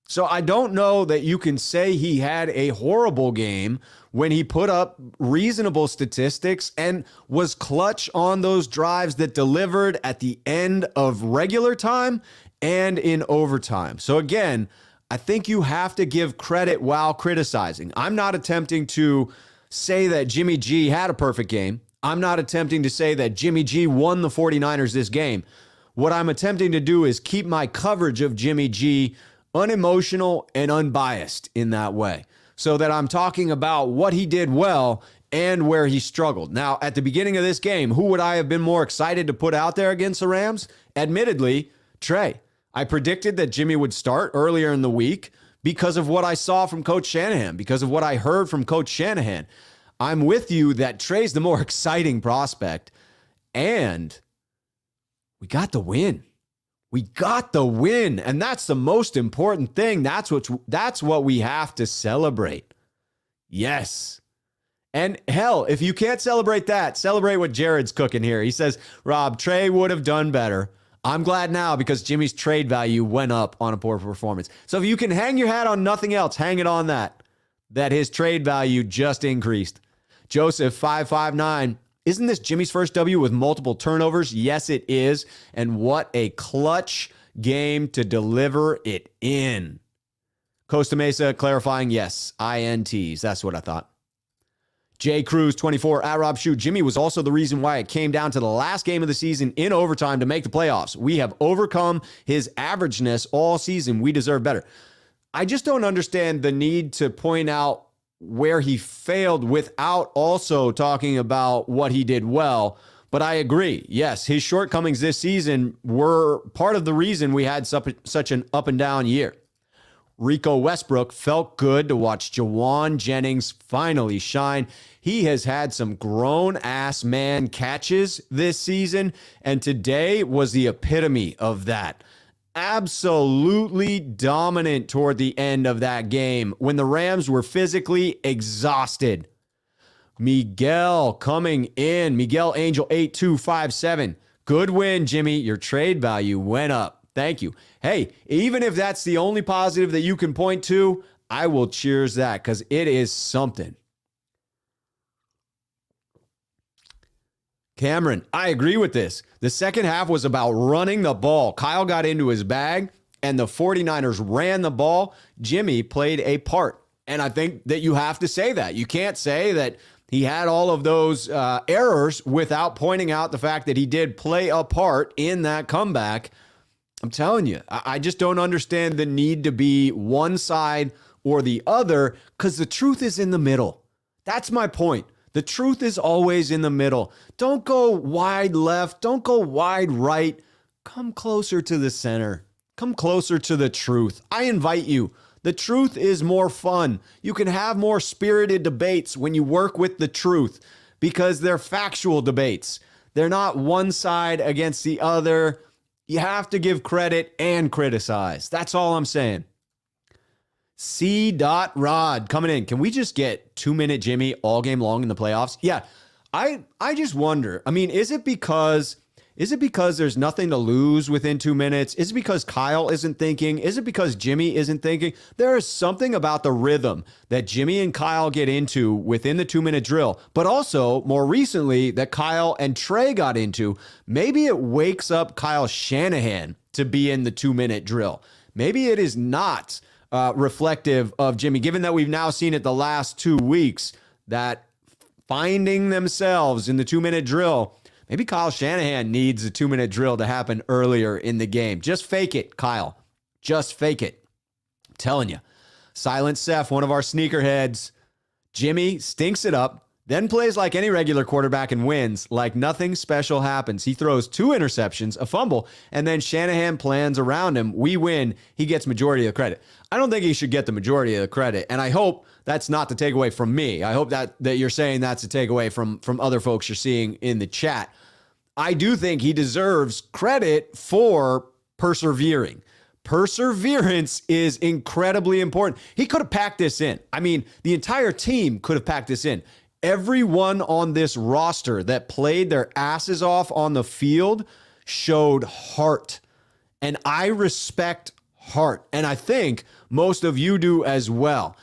So I don't know that you can say he had a horrible game when he put up reasonable statistics and was clutch on those drives that delivered at the end of regular time and in overtime. So again, I think you have to give credit while criticizing. I'm not attempting to say that Jimmy G had a perfect game. I'm not attempting to say that Jimmy G won the 49ers this game. What I'm attempting to do is keep my coverage of Jimmy G unemotional and unbiased in that way, so that I'm talking about what he did well and where he struggled. Now, at the beginning of this game, who would I have been more excited to put out there against the Rams? Admittedly, Trey. I predicted that Jimmy would start earlier in the week because of what I saw from Coach Shanahan, because of what I heard from Coach Shanahan. I'm with you that Trey's the more exciting prospect, and we got the win. We got the win, and that's the most important thing. That's what we have to celebrate. Yes. And hell, if you can't celebrate that, celebrate what Jared's cooking here. He says, Rob, Trey would have done better. I'm glad now because Jimmy's trade value went up on a poor performance. So if you can hang your hat on nothing else, hang it on that his trade value just increased. Joseph 559. Isn't this Jimmy's first W with multiple turnovers? Yes, it is. And what a clutch game to deliver it in. Costa Mesa clarifying, yes, INTs. That's what I thought. J. Cruz 24 at Rob Schuh. Jimmy was also the reason why it came down to the last game of the season in overtime to make the playoffs. We have overcome his averageness all season. We deserve better. I just don't understand the need to point out where he failed without also talking about what he did well. But I agree. Yes, his shortcomings this season were part of the reason we had such an up and down year. Rico Westbrook felt good to watch Jawan Jennings finally shine. He has had some grown-ass man catches this season, and today was the epitome of that. Absolutely dominant toward the end of that game when the Rams were physically exhausted. Miguel coming in. Miguel Angel 8257. Good win, Jimmy. Your trade value went up. Thank you. Hey, even if that's the only positive that you can point to, I will cheers that because it is something. Cameron, I agree with this. The second half was about running the ball. Kyle got into his bag, and the 49ers ran the ball. Jimmy played a part, and I think that you have to say that. You can't say that he had all of those errors without pointing out the fact that he did play a part in that comeback. I'm telling you, I just don't understand the need to be one side or the other because the truth is in the middle. That's my point. The truth is always in the middle. Don't go wide left. Don't go wide right. Come closer to the center. Come closer to the truth. I invite you. The truth is more fun. You can have more spirited debates when you work with the truth because they're factual debates. They're not one side against the other. You have to give credit and criticize. That's all I'm saying. C. Rod coming in. Can we just get 2-minute Jimmy all game long in the playoffs? Yeah. I just wonder. I mean, is it because there's nothing to lose within 2 minutes? Is it because Kyle isn't thinking? Is it because Jimmy isn't thinking? There is something about the rhythm that Jimmy and Kyle get into within the 2-minute drill, but also more recently that Kyle and Trey got into. Maybe it wakes up Kyle Shanahan to be in the 2-minute drill. Maybe it is not reflective of Jimmy, given that we've now seen it the last 2 weeks, that finding themselves in the 2-minute drill. Maybe Kyle Shanahan needs a 2-minute drill to happen earlier in the game. Just fake it, Kyle. Just fake it. I'm telling you. Silent Seth, one of our sneakerheads. Jimmy stinks it up, then plays like any regular quarterback and wins like nothing special happens. He throws 2 interceptions, a fumble, and then Shanahan plans around him. We win. He gets majority of the credit. I don't think he should get the majority of the credit, and I hope that's not the takeaway from me. I hope that you're saying that's a takeaway from other folks you're seeing in the chat. I do think he deserves credit for persevering. Perseverance is incredibly important. He could have packed this in. I mean, the entire team could have packed this in. Everyone on this roster that played their asses off on the field showed heart. And I respect heart. And I think most of you do as well.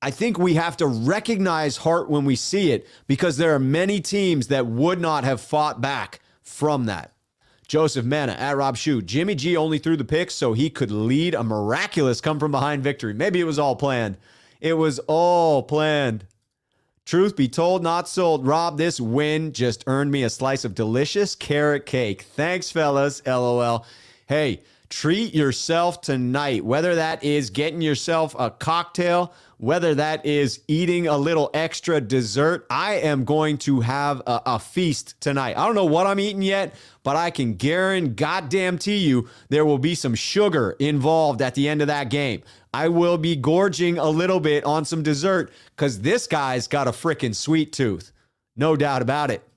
I think we have to recognize heart when we see it, because there are many teams that would not have fought back from that. Joseph Manna at Rob Schuh. Jimmy G only threw the picks so he could lead a miraculous come from behind victory. Maybe it was all planned. It was all planned. Truth be told, not sold. Rob, this win just earned me a slice of delicious carrot cake. Thanks, fellas. LOL. Hey, treat yourself tonight, whether that is getting yourself a cocktail, whether that is eating a little extra dessert. I am going to have a feast tonight. I don't know what I'm eating yet, but I can guarantee you there will be some sugar involved at the end of that game. I will be gorging a little bit on some dessert because this guy's got a freaking sweet tooth. No doubt about it.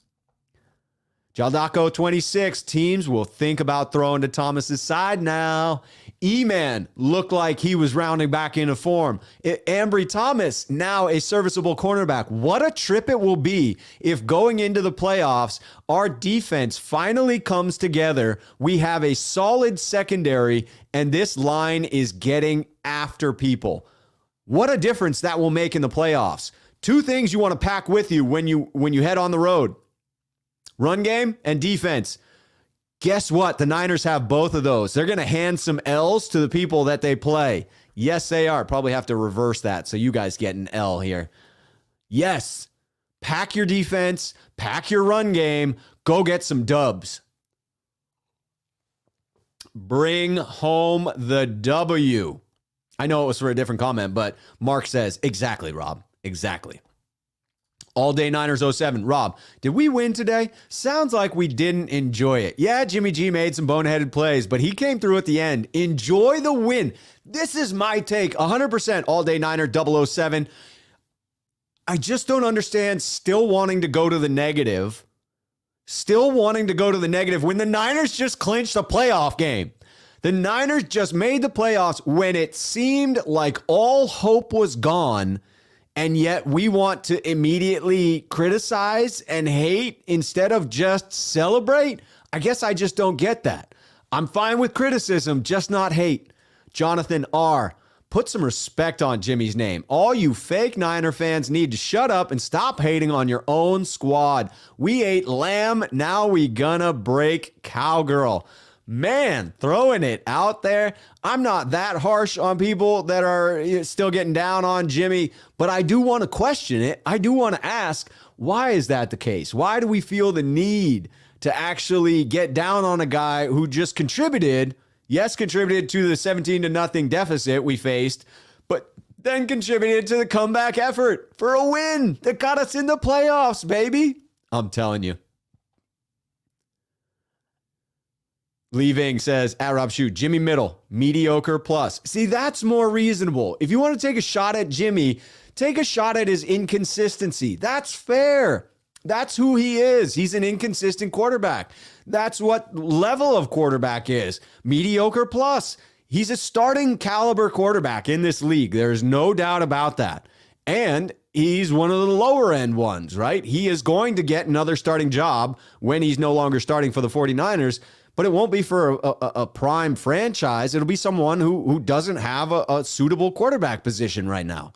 Jaldaco 26, teams will think about throwing to Thomas's side now. E-Man looked like he was rounding back into form. Ambry Thomas, now a serviceable cornerback. What a trip it will be if going into the playoffs, our defense finally comes together. We have a solid secondary, and this line is getting after people. What a difference that will make in the playoffs. Two things you want to pack with you when you head on the road. Run game and defense. Guess what? The Niners have both of those. They're going to hand some L's to the people that they play. Yes, they are. Probably have to reverse that so you guys get an L here. Yes. Pack your defense. Pack your run game. Go get some dubs. Bring home the W. I know it was for a different comment, but Mark says, exactly, Rob. Exactly. All Day Niners 07. Rob, did we win today? Sounds like we didn't enjoy it. Yeah, Jimmy G made some boneheaded plays, but he came through at the end. Enjoy the win. This is my take. 100% All Day Niner 007. I just don't understand still wanting to go to the negative. Still wanting to go to the negative when the Niners just clinched a playoff game. The Niners just made the playoffs when it seemed like all hope was gone. And yet we want to immediately criticize and hate instead of just celebrate? I guess I just don't get that. I'm fine with criticism, just not hate. Jonathan R. Put some respect on Jimmy's name. All you fake Niner fans need to shut up and stop hating on your own squad. We ate lamb, now we gonna break cowgirl. Man, throwing it out there. I'm not that harsh on people that are still getting down on Jimmy, but I do want to question it. I do want to ask, why is that the case? Why do we feel the need to actually get down on a guy who just contributed? Yes, contributed to the 17-0 deficit we faced, but then contributed to the comeback effort for a win that got us in the playoffs, baby. I'm telling you. Leaving says, at Rob Schuh, Jimmy Middle, mediocre plus. See, that's more reasonable. If you want to take a shot at Jimmy, take a shot at his inconsistency. That's fair. That's who he is. He's an inconsistent quarterback. That's what level of quarterback is. Mediocre plus. He's a starting caliber quarterback in this league. There's no doubt about that. And he's one of the lower end ones, right? He is going to get another starting job when he's no longer starting for the 49ers. But it won't be for a prime franchise. It'll be someone who doesn't have a suitable quarterback position right now.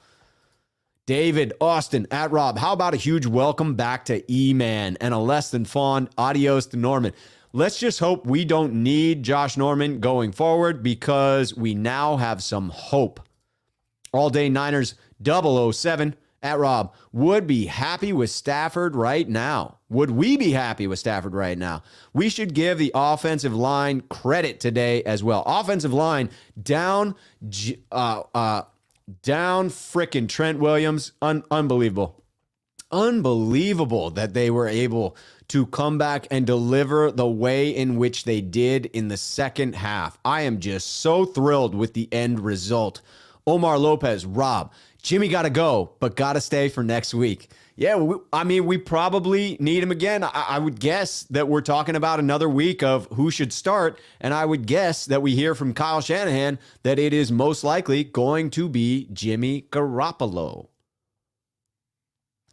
David Austin at Rob. How about a huge welcome back to E-Man and a less than fond adios to Norman? Let's just hope we don't need Josh Norman going forward because we now have some hope. All Day Niners 007 at Rob. Would be happy with Stafford right now. Would we be happy with Stafford right now? We should give the offensive line credit today as well. Offensive line down frickin' Trent Williams. Unbelievable. Unbelievable that they were able to come back and deliver the way in which they did in the second half. I am just so thrilled with the end result. Omar Lopez, Rob, Jimmy got to go, but got to stay for next week. Yeah, we probably need him again. I would guess that we're talking about another week of who should start, and I would guess that we hear from Kyle Shanahan that it is most likely going to be Jimmy Garoppolo.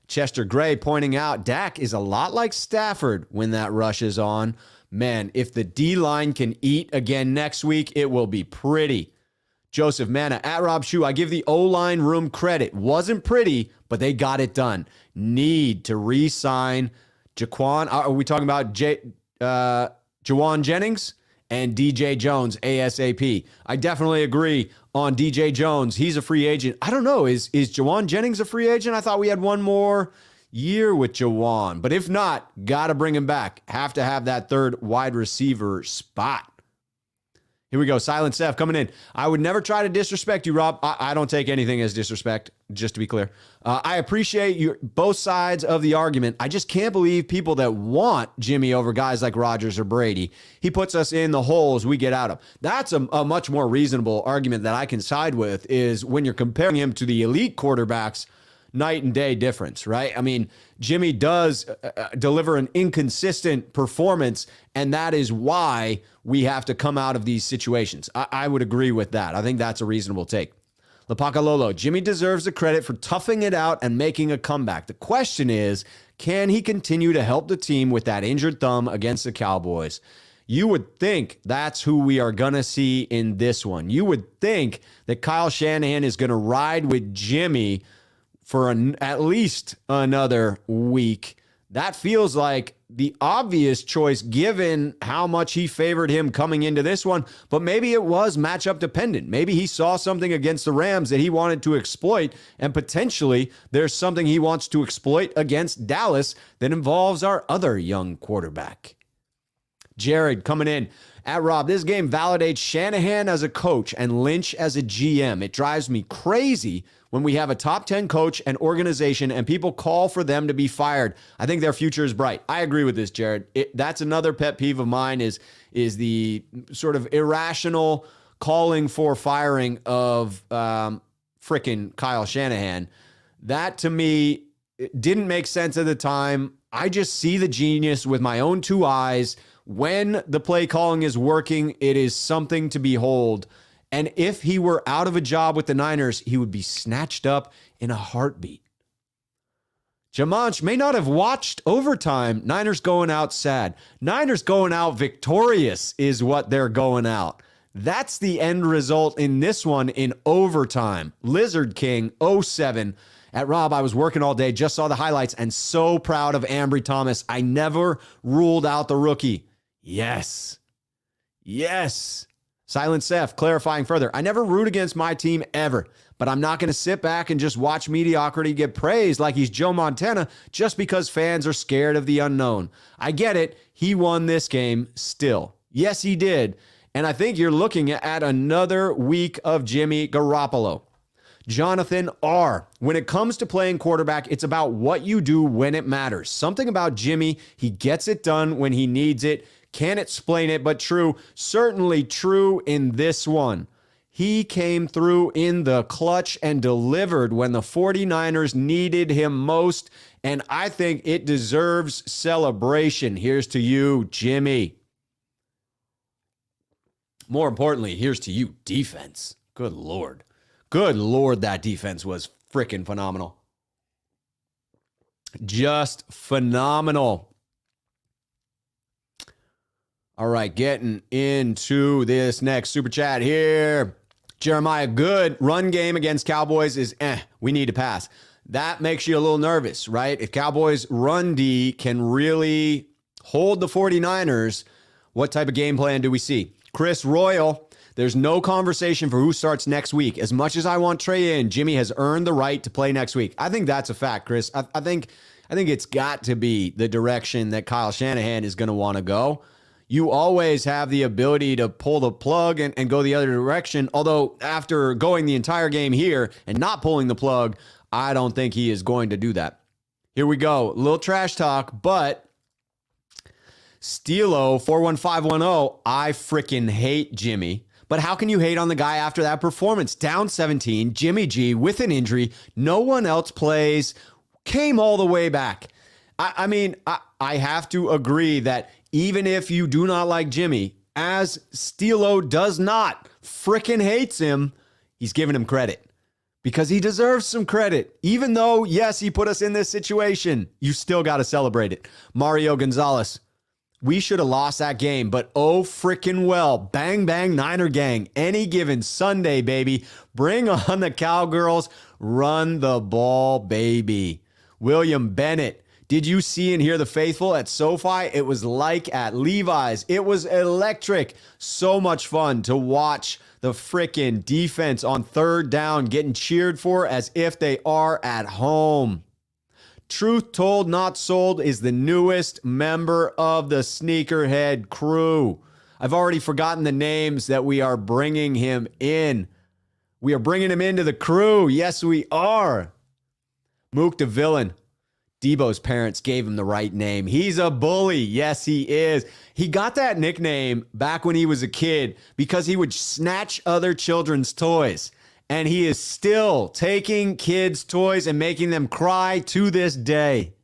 Chester Gray pointing out Dak is a lot like Stafford when that rush is on, Man, if the D-line can eat again next week, it will be pretty. Joseph Manna, at Rob Schuh, I give the O-line room credit. Wasn't pretty, but they got it done. Need to re-sign Jaquan. Are we talking about Jawan Jennings and DJ Jones ASAP? I definitely agree on DJ Jones. He's a free agent. I don't know. Is Jawan Jennings a free agent? I thought we had one more year with Jawan. But if not, got to bring him back. Have to have that third wide receiver spot. Here we go. Silent Seth coming in. I would never try to disrespect you, Rob. I don't take anything as disrespect, just to be clear. I appreciate both sides of the argument. I just can't believe people that want Jimmy over guys like Rodgers or Brady. He puts us in the holes we get out of. That's a much more reasonable argument that I can side with, is when you're comparing him to the elite quarterbacks, night and day difference, right? I mean, Jimmy does deliver an inconsistent performance, and that is why we have to come out of these situations. I would agree with that. I think that's a reasonable take. Lapacalolo, Jimmy deserves the credit for toughing it out and making a comeback. The question is, can he continue to help the team with that injured thumb against the Cowboys? You would think that's who we are going to see in this one. You would think that Kyle Shanahan is going to ride with Jimmy for at least another week. That feels like the obvious choice given how much he favored him coming into this one, but maybe it was matchup dependent. Maybe he saw something against the Rams that he wanted to exploit, and potentially there's something he wants to exploit against Dallas that involves our other young quarterback. Jared coming in. At Rob, this game validates Shanahan as a coach and Lynch as a GM. It drives me crazy when we have a top 10 coach and organization and people call for them to be fired. I think their future is bright. I agree with this, Jared. That's another pet peeve of mine is the sort of irrational calling for firing of frickin' Kyle Shanahan. That, to me, didn't make sense at the time. I just see the genius with my own two eyes. When the play calling is working, it is something to behold. And if he were out of a job with the Niners, he would be snatched up in a heartbeat. Jamanch may not have watched overtime. Niners going out sad. Niners going out victorious is what they're going out. That's the end result in this one in overtime. Lizard King 07. At Rob, I was working all day, just saw the highlights, and so proud of Ambry Thomas. I never ruled out the rookie. Yes. Yes. Silent Seth, clarifying further. I never root against my team ever, but I'm not going to sit back and just watch mediocrity get praised like he's Joe Montana just because fans are scared of the unknown. I get it. He won this game still. Yes, he did. And I think you're looking at another week of Jimmy Garoppolo. Jonathan R. When it comes to playing quarterback, it's about what you do when it matters. Something about Jimmy, he gets it done when he needs it. Can't explain it, but true. Certainly true in this one. He came through in the clutch and delivered when the 49ers needed him most, and I think it deserves celebration. Here's to you, Jimmy. More importantly, here's to you, defense. Good Lord. Good Lord, that defense was freaking phenomenal. Just phenomenal. All right, getting into this next super chat here. Jeremiah, good run game against Cowboys is we need to pass. That makes you a little nervous, right? If Cowboys run D can really hold the 49ers, what type of game plan do we see? Chris Royal, there's no conversation for who starts next week. As much as I want Trey in, Jimmy has earned the right to play next week. I think that's a fact, Chris. I think it's got to be the direction that Kyle Shanahan is going to want to go. You always have the ability to pull the plug and go the other direction. Although after going the entire game here and not pulling the plug, I don't think he is going to do that. Here we go. A little trash talk, but Steelo 41510, I freaking hate Jimmy. But how can you hate on the guy after that performance? Down 17, Jimmy G with an injury. No one else plays. Came all the way back. I have to agree that even if you do not like Jimmy, as Steelo does not, frickin' hates him, he's giving him credit. Because he deserves some credit. Even though, yes, he put us in this situation, you still got to celebrate it. Mario Gonzalez, We should have lost that game, but oh freaking well. Bang, bang, Niner gang. Any given Sunday, baby. Bring on the Cowgirls. Run the ball, baby. William Bennett. Did you see and hear the faithful at SoFi? It was like at Levi's. It was electric. So much fun to watch the freaking defense on third down getting cheered for as if they are at home. Truth Told Not Sold is the newest member of the Sneakerhead crew. I've already forgotten the names that we are bringing him in. We are bringing him into the crew. Yes, we are. Mook the Villain. Debo's parents gave him the right name. He's a bully. Yes, he is. He got that nickname back when he was a kid because he would snatch other children's toys. And he is still taking kids' toys and making them cry to this day.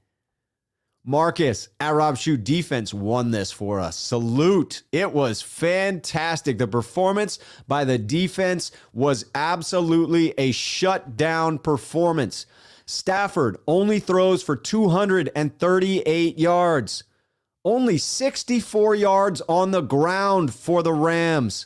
Marcus at Rob Schuh defense won this for us. Salute. It was fantastic. The performance by the defense was absolutely a shutdown performance. Stafford only throws for 238 yards. Only 64 yards on the ground for the Rams.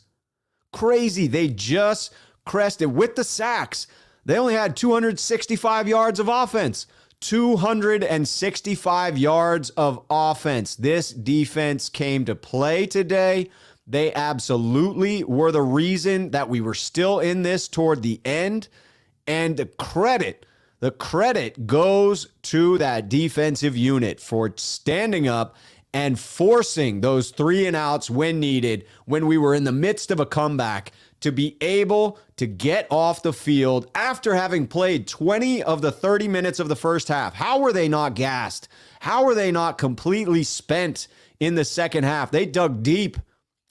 Crazy. They just crested with the sacks. They only had 265 yards of offense. 265 yards of offense. This defense came to play today. They absolutely were the reason that we were still in this toward the end. And the credit goes to that defensive unit for standing up and forcing those 3 and outs when needed, when we were in the midst of a comeback, to be able to get off the field after having played 20 of the 30 minutes of the first half. How were they not gassed? How were they not completely spent in the second half? They dug deep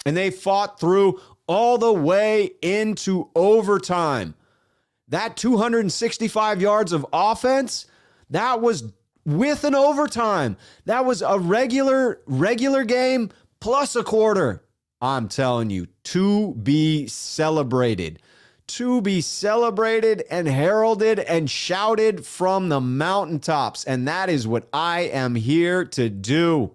and they fought through all the way into overtime. That 265 yards of offense, that was with an overtime. That was a regular game plus a quarter. I'm telling you, to be celebrated. To be celebrated and heralded and shouted from the mountaintops. And that is what I am here to do.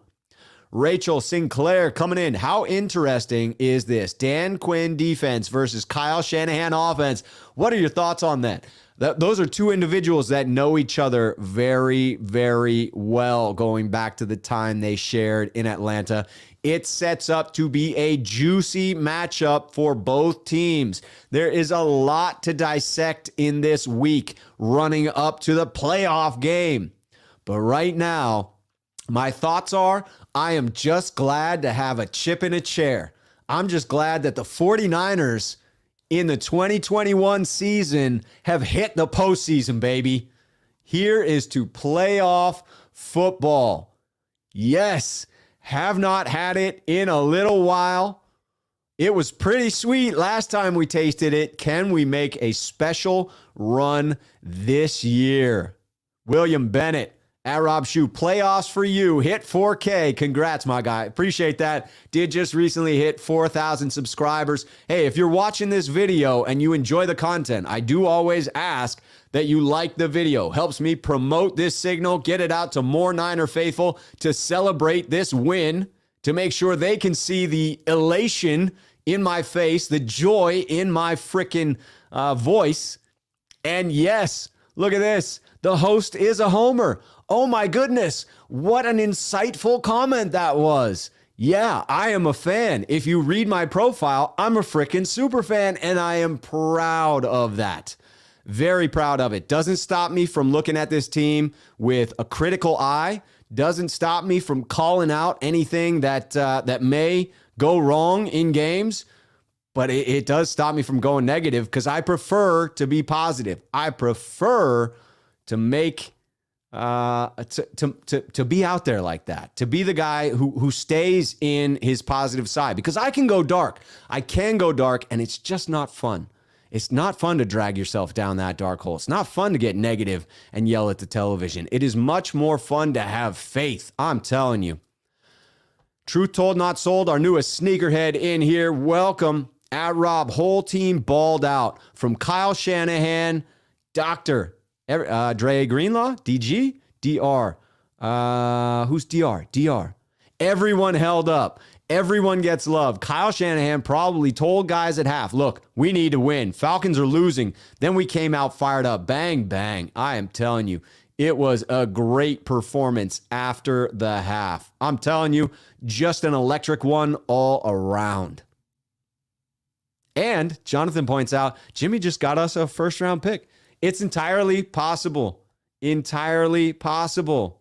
Rachel Sinclair coming in. How interesting is this? Dan Quinn defense versus Kyle Shanahan offense. What are your thoughts on that? Those are two individuals that know each other very, very well, going back to the time they shared in Atlanta. It sets up to be a juicy matchup for both teams. There is a lot to dissect in this week running up to the playoff game. But right now, my thoughts are, I am just glad to have a chip in a chair. I'm just glad that the 49ers in the 2021 season have hit the postseason, baby. Here is to playoff football. Yes, have not had it in a little while. It was pretty sweet last time we tasted it. Can we make a special run this year? William Bennett at Rob Schuh, playoffs for you. Hit 4K. Congrats, my guy. Appreciate that. Did just recently hit 4,000 subscribers. Hey, if you're watching this video and you enjoy the content, I do always ask that you like the video. Helps me promote this signal, get it out to more Niner faithful to celebrate this win, to make sure they can see the elation in my face, the joy in my freaking voice. And yes, look at this. The host is a homer. Oh my goodness, what an insightful comment that was. Yeah, I am a fan. If you read my profile, I'm a freaking super fan, and I am proud of that. Very proud of it. Doesn't stop me from looking at this team with a critical eye. Doesn't stop me from calling out anything that may go wrong in games. But it does stop me from going negative because I prefer to be positive. I prefer to make to be out there like that, to be the guy who stays in his positive side, because I can go dark. I can go dark, and it's just not fun. It's not fun to drag yourself down that dark hole. It's not fun to get negative and yell at the television. It is much more fun to have faith. I'm telling you. Truth Told Not Sold, our newest sneakerhead in here. Welcome. At Rob, whole team balled out. From Kyle Shanahan, Dr. Dre Greenlaw, DG, DR. Who's DR? DR. Everyone held up. Everyone gets love. Kyle Shanahan probably told guys at half, look, we need to win. Falcons are losing. Then we came out fired up. Bang, bang. I am telling you, it was a great performance after the half. I'm telling you, just an electric one all around. And Jonathan points out, Jimmy just got us a first-round pick. It's entirely possible. Entirely possible.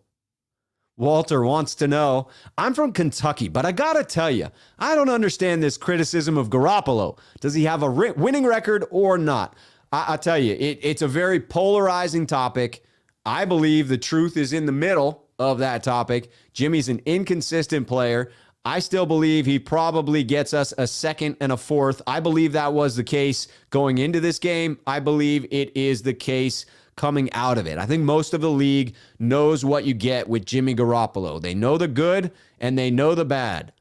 Walter wants to know, I'm from Kentucky, but I got to tell you, I don't understand this criticism of Garoppolo. Does he have a winning record or not? I tell you, it's a very polarizing topic. I believe the truth is in the middle of that topic. Jimmy's an inconsistent player. I still believe he probably gets us a second and a fourth. I believe that was the case going into this game. I believe it is the case coming out of it. I think most of the league knows what you get with Jimmy Garoppolo. They know the good and they know the bad.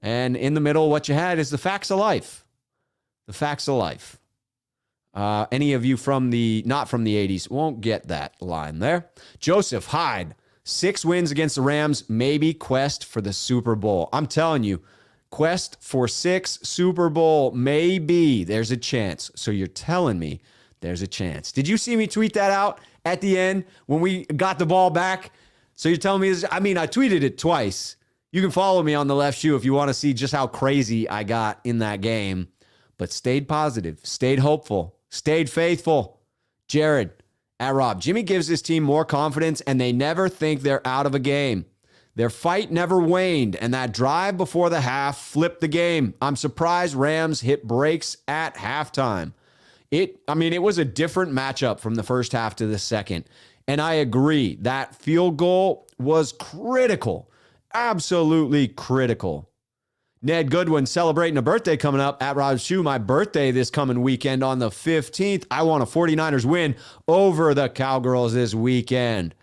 And in the middle, what you had is the facts of life. The facts of life. Any of you not from the 80s won't get that line there. Joseph Hyde, 6 wins against the Rams, maybe quest for the Super Bowl. I'm telling you, quest for 6 Super Bowl, maybe. There's a chance. So you're telling me there's a chance. Did you see me tweet that out at the end when we got the ball back? So you're telling me this? I mean, I tweeted it twice. You can follow me on the Left Shoe if you want to see just how crazy I got in that game. But stayed positive, stayed hopeful, stayed faithful. Jared at Rob. Jimmy gives his team more confidence, and they never think they're out of a game. Their fight never waned, and that drive before the half flipped the game. I'm surprised Rams hit brakes at halftime. It was a different matchup from the first half to the second. And I agree, that field goal was critical. Absolutely critical. Ned Goodwin celebrating a birthday coming up at Rob Schuh. My birthday this coming weekend on the 15th. I want a 49ers win over the Cowgirls this weekend.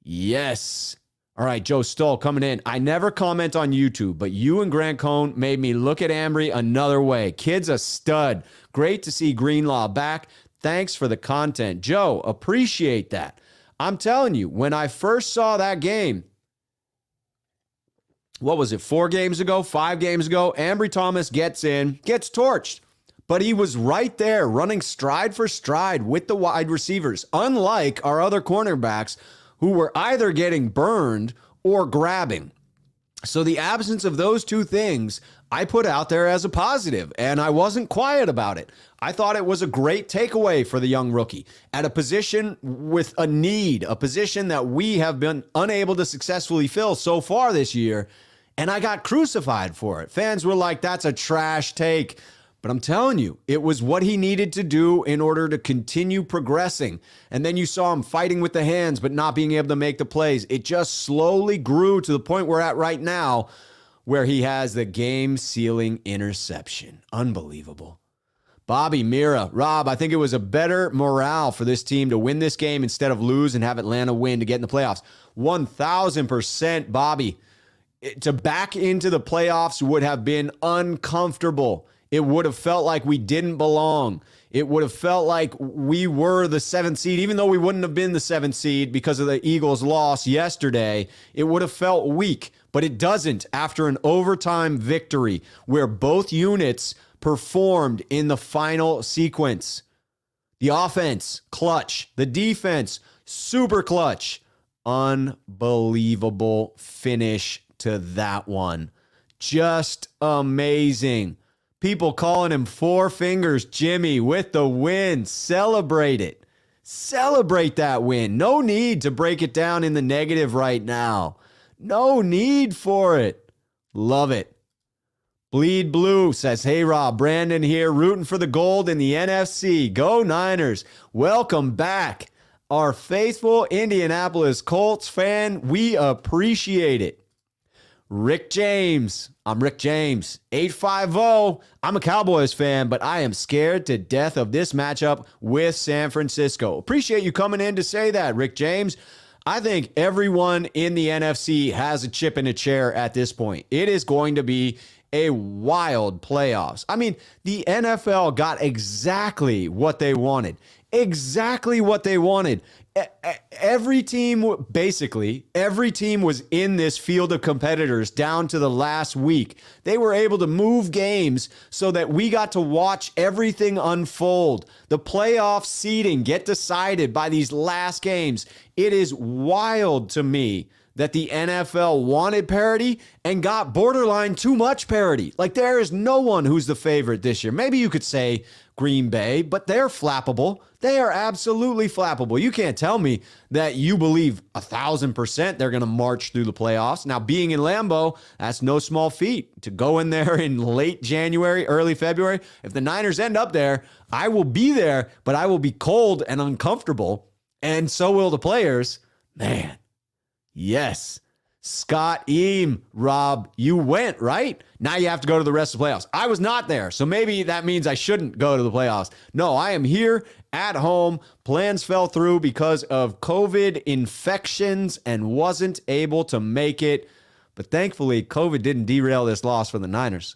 Yes. All right, Joe Stoll coming in. I never comment on YouTube, but you and Grant Cohn made me look at Ambry another way. Kid's a stud. Great to see Greenlaw back. Thanks for the content. Joe, appreciate that. I'm telling you, when I first saw that game, what was it, 4 games ago, 5 games ago, Ambry Thomas gets in, gets torched. But he was right there running stride for stride with the wide receivers, unlike our other cornerbacks who were either getting burned or grabbing. So the absence of those two things I put out there as a positive, and I wasn't quiet about it. I thought it was a great takeaway for the young rookie at a position with a need, a position that we have been unable to successfully fill so far this year, and I got crucified for it. Fans were like, that's a trash take. But I'm telling you, it was what he needed to do in order to continue progressing. And then you saw him fighting with the hands, but not being able to make the plays. It just slowly grew to the point we're at right now, where he has the game-sealing interception. Unbelievable. Bobby Mira, Rob, I think it was a better morale for this team to win this game instead of lose and have Atlanta win to get in the playoffs. 1,000%, Bobby. To back into the playoffs would have been uncomfortable. It would have felt like we didn't belong. It would have felt like we were the 7th seed, even though we wouldn't have been the 7th seed because of the Eagles' loss yesterday. It would have felt weak, but it doesn't after an overtime victory where both units performed in the final sequence. The offense, clutch. The defense, super clutch. Unbelievable finish to that one. Just amazing. People calling him 4 fingers Jimmy with the win. Celebrate it. Celebrate that win. No need to break it down in the negative right now. No need for it. Love it. Bleed Blue says, hey, Rob, Brandon here, rooting for the gold in the NFC. Go Niners. Welcome back. Our faithful Indianapolis Colts fan, we appreciate it. Rick James. I'm Rick James. 850. I'm a Cowboys fan, but I am scared to death of this matchup with San Francisco. Appreciate you coming in to say that, Rick James. I think everyone in the NFC has a chip in a chair at this point. It is going to be a wild playoffs. I mean, the NFL got exactly what they wanted. Exactly what they wanted. every team, basically, every team was in this field of competitors down to the last week. They were able to move games so that we got to watch everything unfold. The playoff seeding get decided by these last games. It is wild to me that the NFL wanted parity and got borderline too much parity. Like, there is no one who's the favorite this year. Maybe you could say Green Bay, but they're flappable. They are absolutely flappable. You can't tell me that you believe 1,000% they're going to march through the playoffs. Now, being in Lambeau, that's no small feat. To go in there in late January, early February, if the Niners end up there, I will be there, but I will be cold and uncomfortable, and so will the players. Man. Yes. Scott Eam, Rob, you went, right? Now you have to go to the rest of the playoffs. I was not there, so maybe that means I shouldn't go to the playoffs. No, I am here at home. Plans fell through because of COVID infections and wasn't able to make it. But thankfully, COVID didn't derail this loss for the Niners.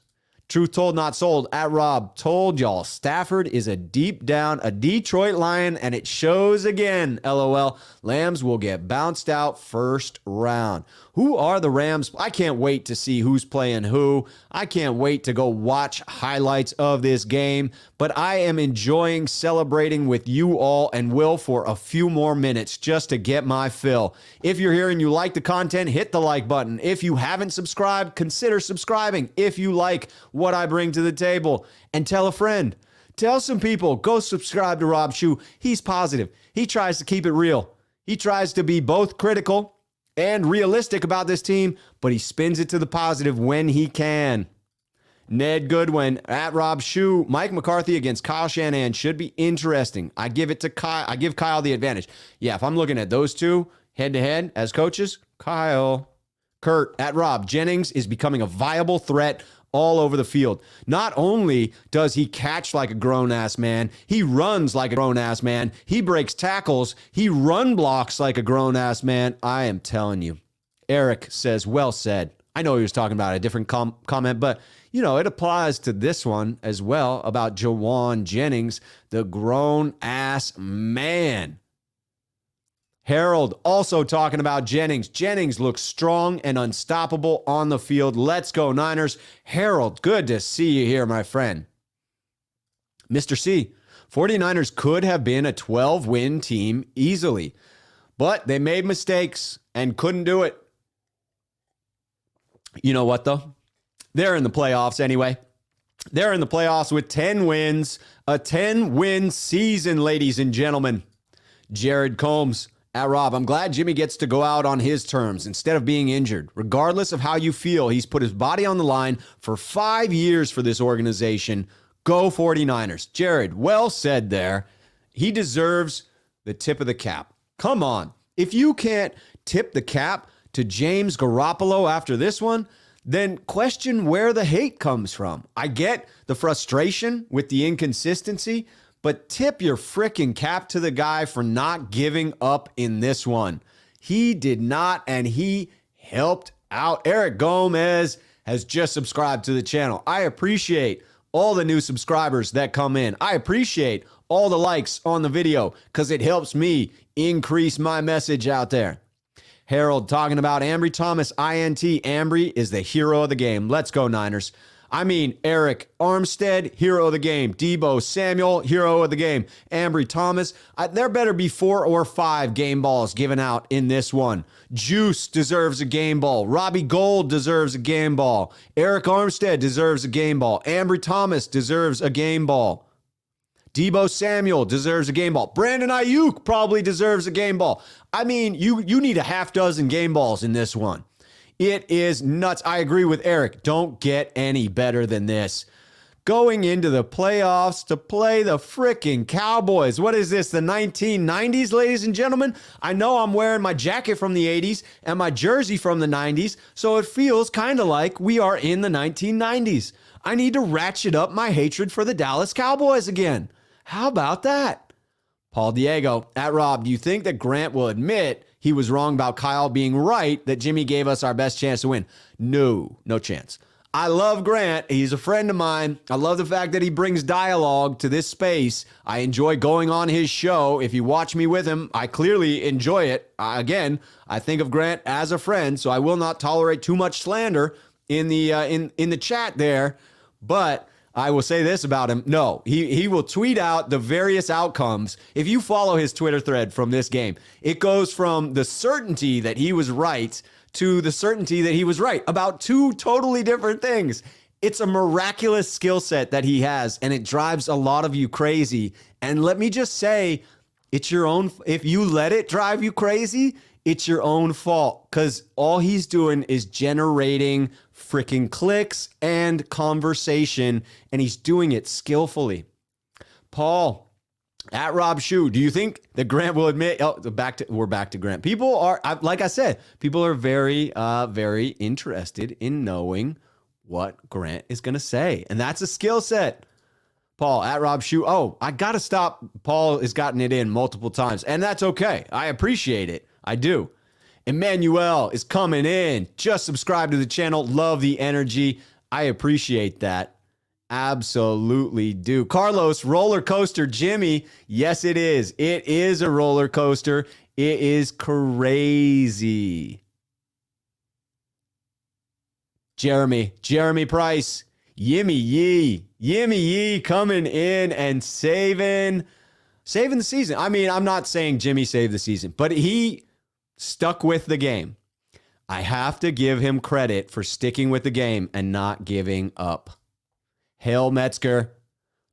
Truth told, not sold. At Rob told y'all, Stafford is a deep down, a Detroit Lion, and it shows again. LOL. Lambs will get bounced out first round. Who are the Rams? I can't wait to see who's playing who. I can't wait to go watch highlights of this game, but I am enjoying celebrating with you all and will for a few more minutes just to get my fill. If you're here and you like the content, hit the like button. If you haven't subscribed, consider subscribing. If you like what I bring to the table, and tell a friend. Tell some people, go subscribe to Rob Schuh. He's positive. He tries to keep it real. He tries to be both critical and realistic about this team, but he spins it to the positive when he can. Ned Goodwin, at Rob Schuh. Mike McCarthy against Kyle Shanahan should be interesting. I give it to Kyle. I give Kyle the advantage. Yeah, if I'm looking at those two head-to-head as coaches, Kyle. Kurt, at Rob, Jennings is becoming a viable threat all over the field. Not only does he catch like a grown-ass man, he runs like a grown-ass man, he breaks tackles, he run blocks like a grown-ass man. I am telling you. Eric says, well said. I know he was talking about a different comment, but, you know, it applies to this one as well about Jawan Jennings, the grown-ass man. Harold also talking about Jennings. Jennings looks strong and unstoppable on the field. Let's go, Niners. Harold, good to see you here, my friend. Mr. C, 49ers could have been a 12-win team easily, but they made mistakes and couldn't do it. You know what, though? They're in the playoffs anyway. They're in the playoffs with 10 wins, a 10-win season, ladies and gentlemen. Jared Combs, at Rob, I'm glad Jimmy gets to go out on his terms instead of being injured. Regardless of how you feel, he's put his body on the line for 5 years for this organization. Go 49ers. Jared, well said there. He deserves the tip of the cap. Come on. If you can't tip the cap to James Garoppolo after this one, then question where the hate comes from. I get the frustration with the inconsistency, but tip your frickin' cap to the guy for not giving up in this one. He did not, and he helped out. Eric Gomez has just subscribed to the channel. I appreciate all the new subscribers that come in. I appreciate all the likes on the video because it helps me increase my message out there. Harold talking about Ambry Thomas, INT. Ambry is the hero of the game. Let's go, Niners. I mean, Eric Armstead, hero of the game. Debo Samuel, hero of the game. Ambry Thomas, there better be 4 or 5 game balls given out in this one. Juice deserves a game ball. Robbie Gold deserves a game ball. Eric Armstead deserves a game ball. Ambry Thomas deserves a game ball. Debo Samuel deserves a game ball. Brandon Ayuk probably deserves a game ball. I mean, you need a half dozen game balls in this one. It is nuts. I agree with Eric. Don't get any better than this. Going into the playoffs to play the frickin' Cowboys. What is this, the 1990s, ladies and gentlemen? I know I'm wearing my jacket from the 80s and my jersey from the 90s, so it feels kind of like we are in the 1990s. I need to ratchet up my hatred for the Dallas Cowboys again. How about that? Paul Diego, at Rob, do you think that Grant will admit he was wrong about Kyle being right, that Jimmy gave us our best chance to win? No chance. I love Grant. He's a friend of mine. I love the fact that he brings dialogue to this space. I enjoy going on his show. If you watch me with him, I clearly enjoy it. Again, I think of Grant as a friend, so I will not tolerate too much slander in the in the chat there. But I will say this about him. No, he will tweet out the various outcomes. If you follow his Twitter thread from this game, it goes from the certainty that he was right to the certainty that he was right about two totally different things. It's a miraculous skill set that he has, and it drives a lot of you crazy. And let me just say, it's your own. If you let it drive you crazy, it's your own fault, because all he's doing is generating freaking clicks and conversation, and he's doing it skillfully. Paul at Rob Schuh, do you think that Grant will admit? Oh, we're back to Grant. People are, like I said, people are very, very interested in knowing what Grant is going to say, and that's a skill set. Paul at Rob Schuh. Oh, I got to stop. Paul has gotten it in multiple times, and that's okay. I appreciate it. I do. Emmanuel is coming in. Just subscribe to the channel. Love the energy. I appreciate that. Absolutely do. Carlos, roller coaster. Jimmy, yes, it is. It is a roller coaster. It is crazy. Jeremy Price, Yimmy Yee coming in and saving the season. I mean, I'm not saying Jimmy saved the season, but he stuck with the game. I have to give him credit for sticking with the game and not giving up. Hail Metzger.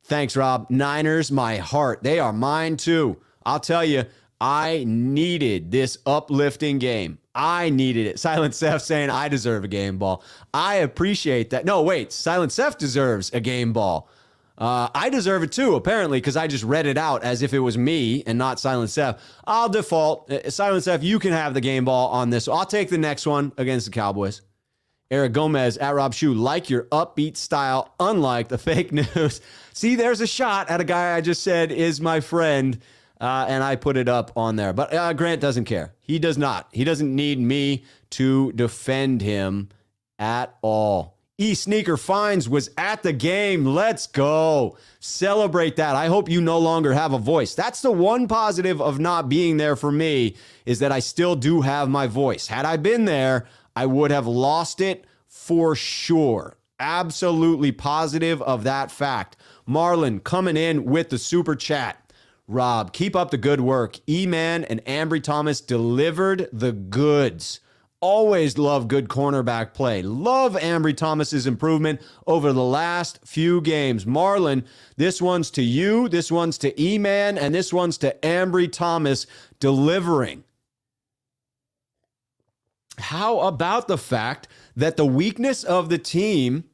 Thanks, Rob. Niners, my heart. They are mine too. I'll tell you, I needed this uplifting game. I needed it. Silent Seth saying I deserve a game ball. I appreciate that. No, wait. Silent Seth deserves a game ball. I deserve it too, apparently, because I just read it out as if it was me and not Silent Seth. I'll default. Silent Seth, you can have the game ball on this. I'll take the next one against the Cowboys. Eric Gomez at Rob Schuh, like your upbeat style, unlike the fake news. See, there's a shot at a guy I just said is my friend, and I put it up on there. But Grant doesn't care. He does not. He doesn't need me to defend him at all. Sneaker Finds was at the game. Let's go. Celebrate that. I hope you no longer have a voice. That's the one positive of not being there for me, is that I still do have my voice. Had I been there, I would have lost it for sure. Absolutely positive of that fact. Marlon coming in with the super chat. Rob, keep up the good work. E-Man and Ambry Thomas delivered the goods. Always love good cornerback play. Love Ambry Thomas's improvement over the last few games. Marlon, this one's to you, this one's to E-Man, and this one's to Ambry Thomas delivering. How about the fact that the weakness of the team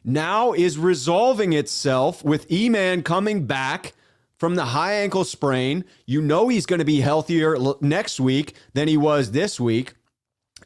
now is resolving itself with E-Man coming back from the high ankle sprain? You know he's going to be healthier next week than he was this week.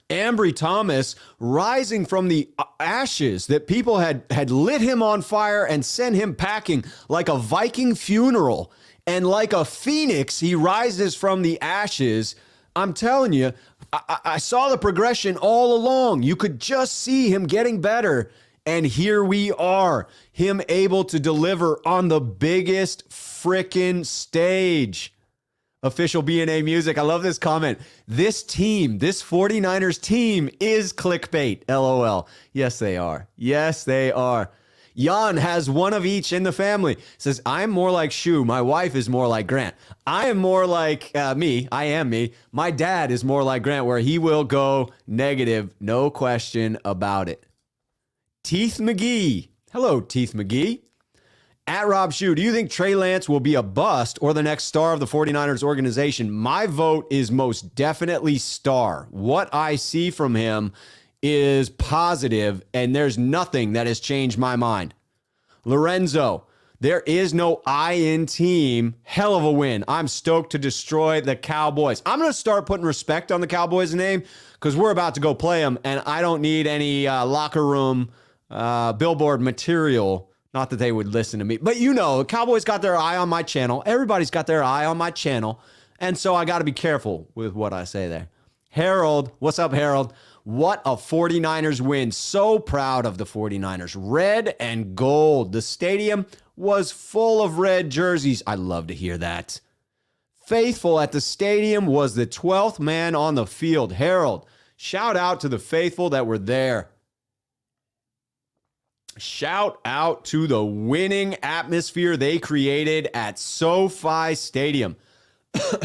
Ambry Thomas rising from the ashes that people had lit him on fire and sent him packing like a Viking funeral. And like a phoenix, he rises from the ashes. I'm telling you, I saw the progression all along. You could just see him getting better. And here we are, him able to deliver on the biggest frickin' stage. Official B&A Music. I love this comment. This team, this 49ers team is clickbait. LOL. Yes, they are. Yes, they are. Jan has one of each in the family. Says, I'm more like Schuh. My wife is more like Grant. I am more like me. I am me. My dad is more like Grant, where he will go negative. No question about it. Teeth McGee. Hello, Teeth McGee. At Rob Schuh, do you think Trey Lance will be a bust or the next star of the 49ers organization? My vote is most definitely star. What I see from him is positive, and there's nothing that has changed my mind. Lorenzo, there is no I in team. Hell of a win. I'm stoked to destroy the Cowboys. I'm going to start putting respect on the Cowboys' name because we're about to go play them, and I don't need any locker room billboard material. Not that they would listen to me, but you know, the Cowboys got their eye on my channel. Everybody's got their eye on my channel, and so I got to be careful with what I say there. Harold, what's up, Harold? What a 49ers win. So proud of the 49ers. Red and gold. The stadium was full of red jerseys. I love to hear that. Faithful at the stadium was the 12th man on the field. Harold, shout out to the faithful that were there. Shout out to the winning atmosphere they created at SoFi Stadium.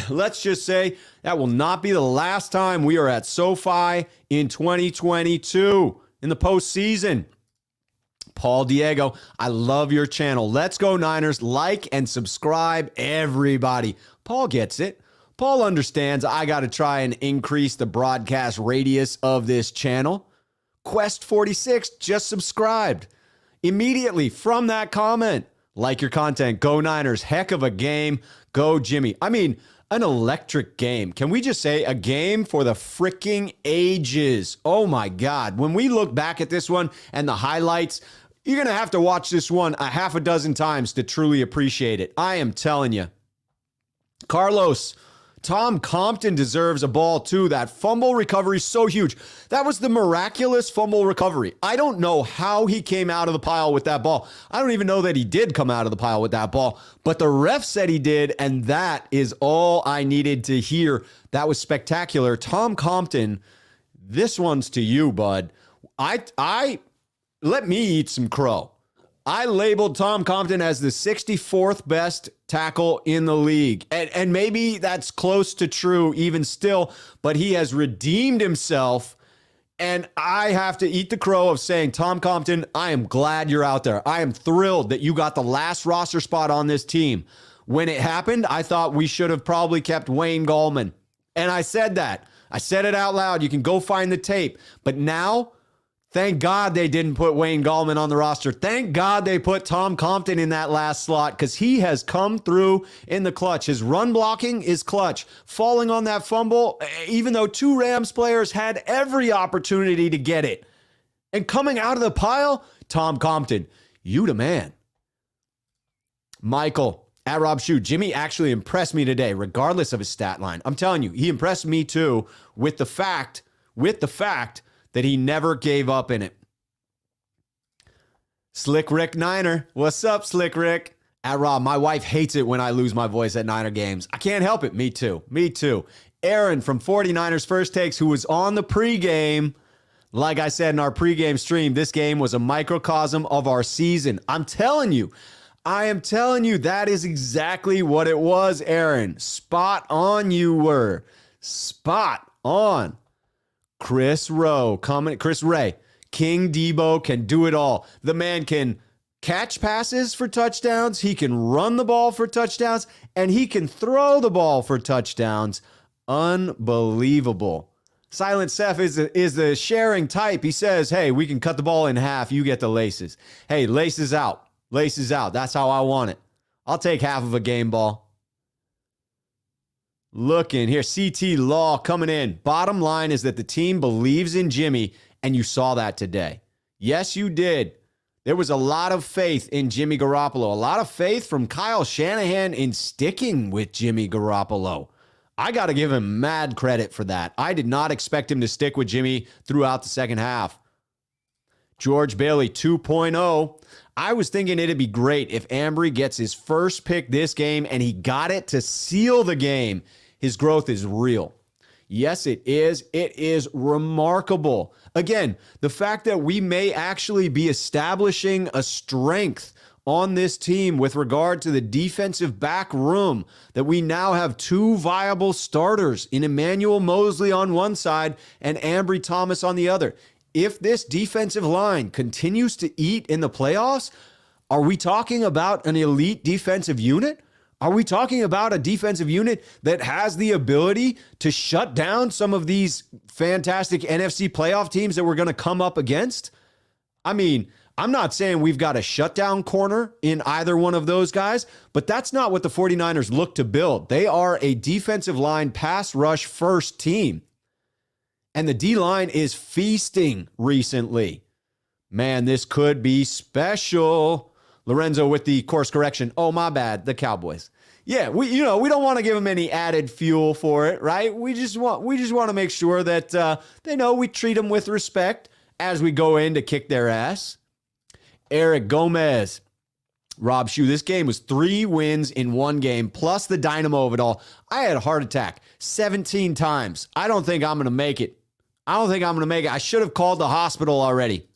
Let's just say that will not be the last time we are at SoFi in 2022 in the postseason. Paul Diego, I love your channel. Let's go Niners. Like and subscribe, everybody. Paul gets it. Paul understands I got to try and increase the broadcast radius of this channel. Quest 46 just subscribed. Immediately from that comment, like your content, go Niners, heck of a game, go Jimmy. I mean, an electric game. Can we just say a game for the freaking ages? Oh my God. When we look back at this one and the highlights, you're going to have to watch this one a half a dozen times to truly appreciate it. I am telling you. Carlos, Tom Compton deserves a ball too. That fumble recovery is so huge. That was the miraculous fumble recovery. I don't know how he came out of the pile with that ball. I don't even know that he did come out of the pile with that ball, but the ref said he did, and that is all I needed to hear. That was spectacular. Tom Compton, this one's to you, bud. I let me eat some crow. I labeled Tom Compton as the 64th best tackle in the league. And maybe that's close to true even still, but he has redeemed himself. And I have to eat the crow of saying, Tom Compton, I am glad you're out there. I am thrilled that you got the last roster spot on this team. When it happened, I thought we should have probably kept Wayne Gallman. And I said that. I said it out loud. You can go find the tape. But now, thank God they didn't put Wayne Gallman on the roster. Thank God they put Tom Compton in that last slot because he has come through in the clutch. His run blocking is clutch. Falling on that fumble, even though two Rams players had every opportunity to get it. And coming out of the pile, Tom Compton, you the man. Michael, at Rob Schuh, Jimmy actually impressed me today, regardless of his stat line. I'm telling you, he impressed me too with the fact that he never gave up in it. Slick Rick Niner. What's up, Slick Rick? At Rob, my wife hates it when I lose my voice at Niner games. I can't help it. Me too. Me too. Aaron from 49ers First Takes, who was on the pregame. Like I said in our pregame stream, this game was a microcosm of our season. I am telling you, that is exactly what it was, Aaron. Spot on you were. Spot on. Chris Ray, King Debo can do it all. The man can catch passes for touchdowns, he can run the ball for touchdowns, and he can throw the ball for touchdowns. Unbelievable. Silent Seth is the sharing type. He says, hey, we can cut the ball in half. You get the laces. Hey, laces out. Laces out. That's how I want it. I'll take half of a game ball. Looking here, CT Law coming in. Bottom line is that the team believes in Jimmy, and you saw that today. Yes, you did. There was a lot of faith in Jimmy Garoppolo. A lot of faith from Kyle Shanahan in sticking with Jimmy Garoppolo. I got to give him mad credit for that. I did not expect him to stick with Jimmy throughout the second half. George Bailey 2.0. I was thinking it'd be great if Ambry gets his first pick this game and he got it to seal the game. His growth is real. Yes, it is. It is remarkable. Again, the fact that we may actually be establishing a strength on this team with regard to the defensive back room, that we now have two viable starters in Emmanuel Mosley on one side and Ambry Thomas on the other. If this defensive line continues to eat in the playoffs, are we talking about an elite defensive unit? Are we talking about a defensive unit that has the ability to shut down some of these fantastic NFC playoff teams that we're going to come up against? I mean, I'm not saying we've got a shutdown corner in either one of those guys, but that's not what the 49ers look to build. They are a defensive line pass rush first team. And the D-line is feasting recently. Man, this could be special. Lorenzo with the course correction. Oh, my bad. The Cowboys. Yeah, we don't want to give them any added fuel for it, right? We just want to make sure that they know we treat them with respect as we go in to kick their ass. Eric Gomez, Rob Schuh. This game was 3 wins in 1 game, plus the dynamo of it all. I had a heart attack 17 times. I don't think I'm going to make it. I should have called the hospital already.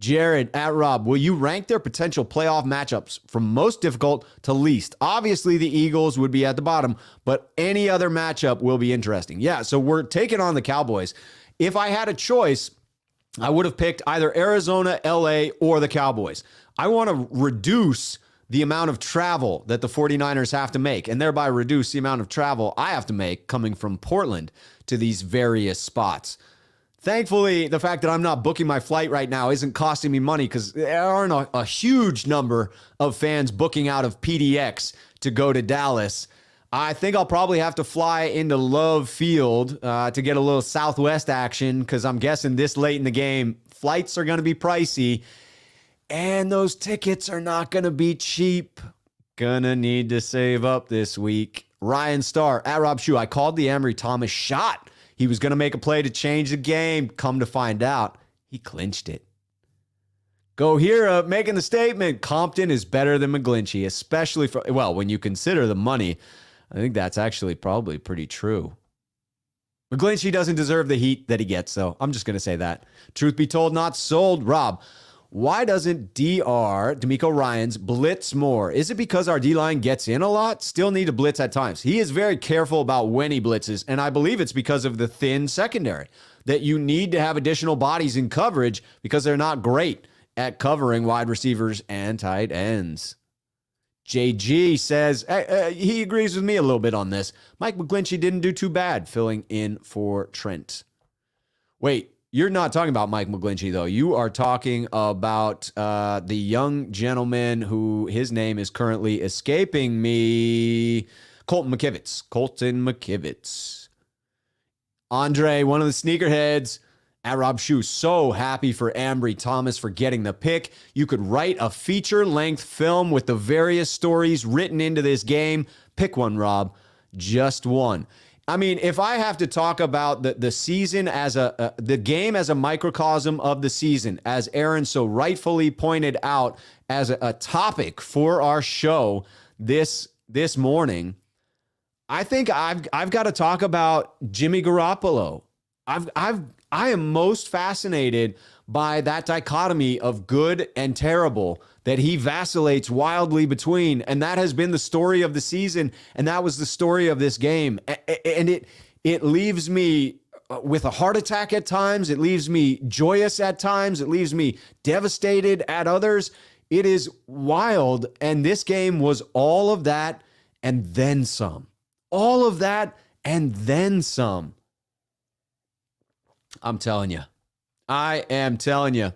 Jared at Rob, will you rank their potential playoff matchups from most difficult to least? Obviously, the Eagles would be at the bottom, but any other matchup will be interesting. Yeah, so we're taking on the Cowboys. If I had a choice, I would have picked either Arizona, LA, or the Cowboys. I want to reduce the amount of travel that the 49ers have to make, and thereby reduce the amount of travel I have to make coming from Portland to these various spots. Thankfully, the fact that I'm not booking my flight right now isn't costing me money because there aren't a huge number of fans booking out of PDX to go to Dallas. I think I'll probably have to fly into Love Field to get a little Southwest action because I'm guessing this late in the game, flights are going to be pricey and those tickets are not going to be cheap. Gonna need to save up this week. Ryan Starr at Rob Schuh. I called the Ambry Thomas shot. He was going to make a play to change the game. Come to find out, he clinched it. Go here, making the statement. Compton is better than McGlinchey, especially for, well, when you consider the money. I think that's actually probably pretty true. McGlinchey doesn't deserve the heat that he gets, though. I'm just going to say that. Truth be told, not sold. Rob, why doesn't D'Amico Ryans blitz more? Is it because our D-line gets in a lot? Still need to blitz at times. He is very careful about when he blitzes, and I believe it's because of the thin secondary, that you need to have additional bodies in coverage because they're not great at covering wide receivers and tight ends. JG says, he agrees with me a little bit on this. Mike McGlinchey didn't do too bad filling in for Trent. Wait. You're not talking about Mike McGlinchey, though. You are talking about the young gentleman who his name is currently escaping me. Colton McKivitz. Andre, one of the sneakerheads at Rob Schuh. So happy for Ambry Thomas for getting the pick. You could write a feature-length film with the various stories written into this game. Pick one, Rob. Just one. I mean, if I have to talk about the season as the game as a microcosm of the season, as Aaron so rightfully pointed out as a topic for our show this morning, I think I've got to talk about Jimmy Garoppolo. I am most fascinated by that dichotomy of good and terrible that he vacillates wildly between. And that has been the story of the season. And that was the story of this game. And it leaves me with a heart attack at times. It leaves me joyous at times. It leaves me devastated at others. It is wild. And this game was all of that and then some. All of that and then some. I'm telling you. I am telling you.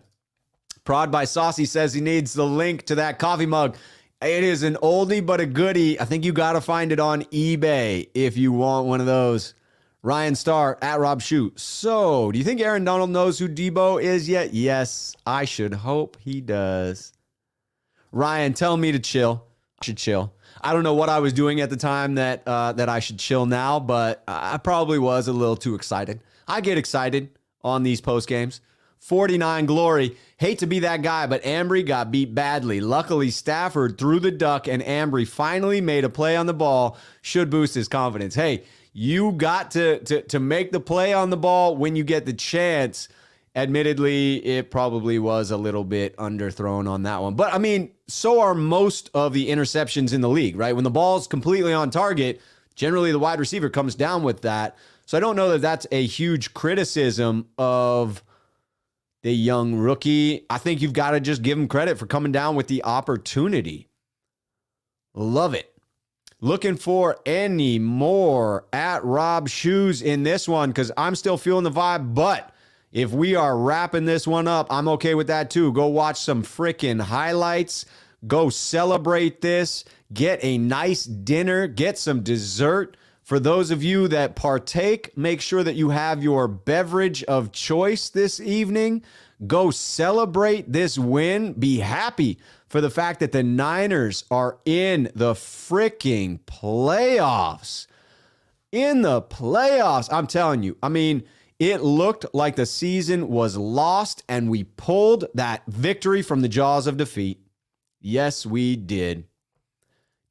Prod by Saucy says he needs the link to that coffee mug. It is an oldie but a goodie. I think you got to find it on eBay if you want one of those. Ryan Starr at Rob Schuh. So, do you think Aaron Donald knows who Debo is yet? Yes, I should hope he does. Ryan, tell me to chill. I should chill. I don't know what I was doing at the time that I should chill now, but I probably was a little too excited. I get excited on these post games. 49 glory. Hate to be that guy, but Ambry got beat badly. Luckily, Stafford threw the duck, and Ambry finally made a play on the ball. Should boost his confidence. Hey, you got to make the play on the ball when you get the chance. Admittedly, it probably was a little bit underthrown on that one. But, I mean, so are most of the interceptions in the league, right? When the ball's completely on target, generally the wide receiver comes down with that. So I don't know that that's a huge criticism of the young rookie. I think you've got to just give him credit for coming down with the opportunity. Love it. Looking for any more at Rob Schuh's in this one because I'm still feeling the vibe. But if we are wrapping this one up, I'm okay with that too. Go watch some freaking highlights. Go celebrate this. Get a nice dinner. Get some dessert. For those of you that partake, make sure that you have your beverage of choice this evening. Go celebrate this win. Be happy for the fact that the Niners are in the freaking playoffs. In the playoffs, I'm telling you. I mean, it looked like the season was lost, and we pulled that victory from the jaws of defeat. Yes, we did.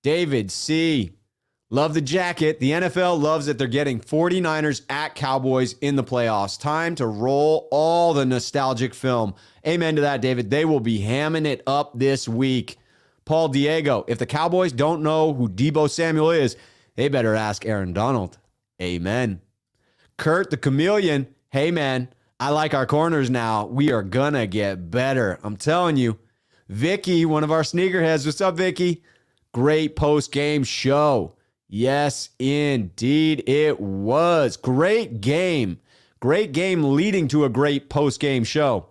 David C. Love the jacket. The NFL loves that they're getting 49ers at Cowboys in the playoffs. Time to roll all the nostalgic film. Amen to that, David. They will be hamming it up this week. Paul Diego, if the Cowboys don't know who Deebo Samuel is, they better ask Aaron Donald. Amen. Kurt the Chameleon, hey man, I like our corners now. We are gonna get better. I'm telling you. Vicky, one of our sneakerheads. What's up, Vicky? Great post-game show. Yes, indeed it was. Great game. Great game leading to a great post-game show.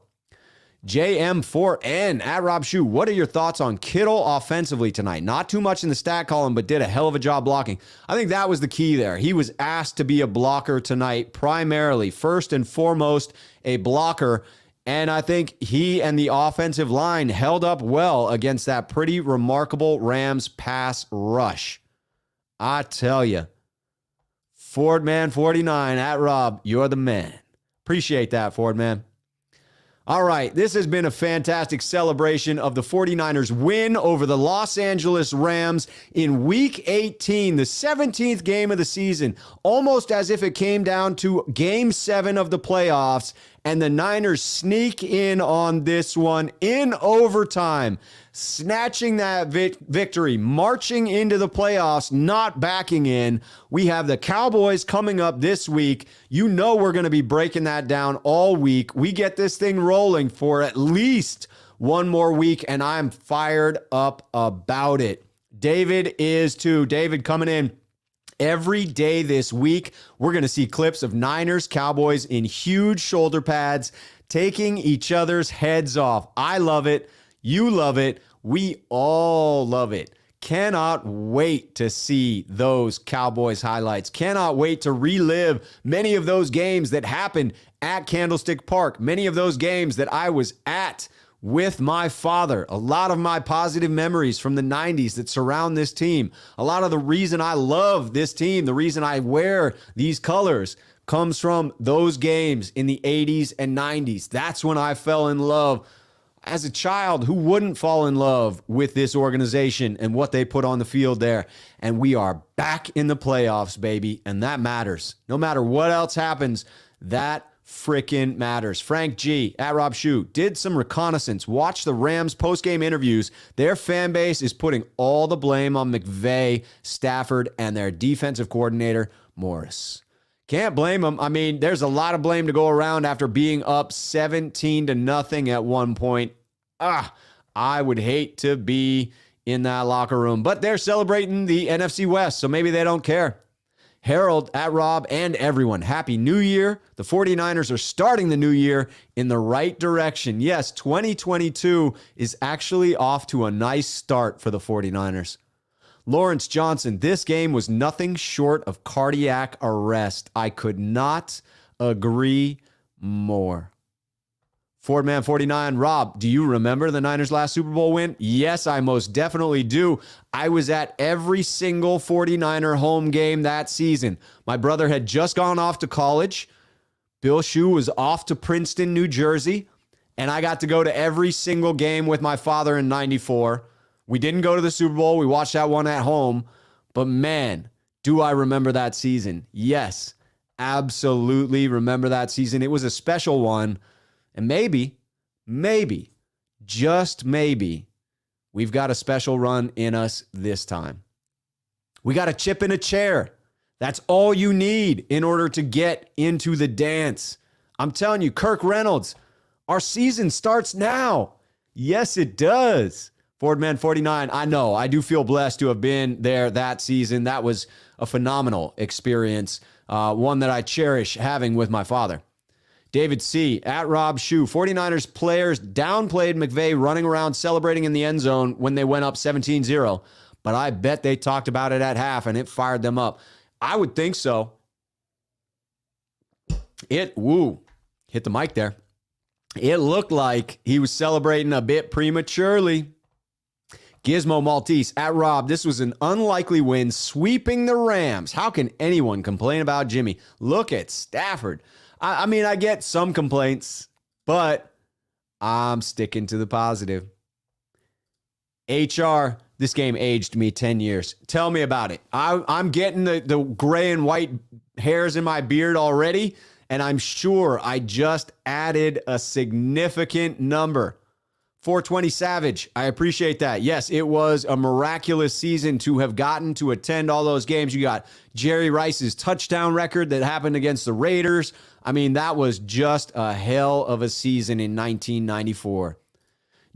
JM4N at Rob Schuh. What are your thoughts on Kittle offensively tonight? Not too much in the stat column, but did a hell of a job blocking. I think that was the key there. He was asked to be a blocker tonight, primarily, first and foremost, a blocker. And I think he and the offensive line held up well against that pretty remarkable Rams pass rush. I tell you, Fordman49 at Rob, you're the man. Appreciate that, Fordman. All right, this has been a fantastic celebration of the 49ers win over the Los Angeles Rams in Week 18, the 17th game of the season, almost as if it came down to Game 7 of the playoffs, and the Niners sneak in on this one in overtime, snatching that victory, marching into the playoffs, not backing in. We have the Cowboys coming up this week. You know we're going to be breaking that down all week. We get this thing rolling for at least one more week, and I'm fired up about it. David is too. David coming in. Every day this week, we're going to see clips of Niners, Cowboys in huge shoulder pads, taking each other's heads off. I love it. You love it. We all love it. Cannot wait to see those Cowboys highlights. Cannot wait to relive many of those games that happened at Candlestick Park. Many of those games that I was at with my father. A lot of my positive memories from the 90s that surround this team. A lot of the reason I love this team, the reason I wear these colors, comes from those games in the 80s and 90s. That's when I fell in love. As a child, who wouldn't fall in love with this organization and what they put on the field there? And we are back in the playoffs, baby, and that matters. No matter what else happens, that freaking matters. Frank G. at Rob Schuh did some reconnaissance. Watch the Rams post-game interviews. Their fan base is putting all the blame on McVay, Stafford, and their defensive coordinator, Morris. Can't blame them. I mean, there's a lot of blame to go around after being up 17-0 at one point. I would hate to be in that locker room, but they're celebrating the NFC West, so maybe they don't care. Harold at Rob and everyone, Happy New Year. The 49ers are starting the new year in the right direction. Yes, 2022 is actually off to a nice start for the 49ers. Lawrence Johnson, this game was nothing short of cardiac arrest. I could not agree more. Fordman49, Rob, do you remember the Niners' last Super Bowl win? Yes, I most definitely do. I was at every single 49er home game that season. My brother had just gone off to college. Bill Schuh was off to Princeton, New Jersey, and I got to go to every single game with my father in 94. We didn't go to the Super Bowl. We watched that one at home. But man, do I remember that season. Yes, absolutely remember that season. It was a special one. And maybe, just maybe, we've got a special run in us this time. We got a chip in a chair. That's all you need in order to get into the dance. I'm telling you, Kirk Reynolds, our season starts now. Yes, it does. Fordman49, I know. I do feel blessed to have been there that season. That was a phenomenal experience, one that I cherish having with my father. David C. at Rob Schuh. 49ers players downplayed McVay running around celebrating in the end zone when they went up 17-0, but I bet they talked about it at half and it fired them up. I would think so. Hit the mic there. It looked like he was celebrating a bit prematurely. Gizmo Maltese at Rob, this was an unlikely win, sweeping the Rams. How can anyone complain about Jimmy? Look at Stafford. I mean, I get some complaints, but I'm sticking to the positive. HR, this game aged me 10 years. Tell me about it. I'm getting the gray and white hairs in my beard already, and I'm sure I just added a significant number. 420 Savage, I appreciate that. Yes, it was a miraculous season to have gotten to attend all those games. You got Jerry Rice's touchdown record that happened against the Raiders. I mean, that was just a hell of a season in 1994.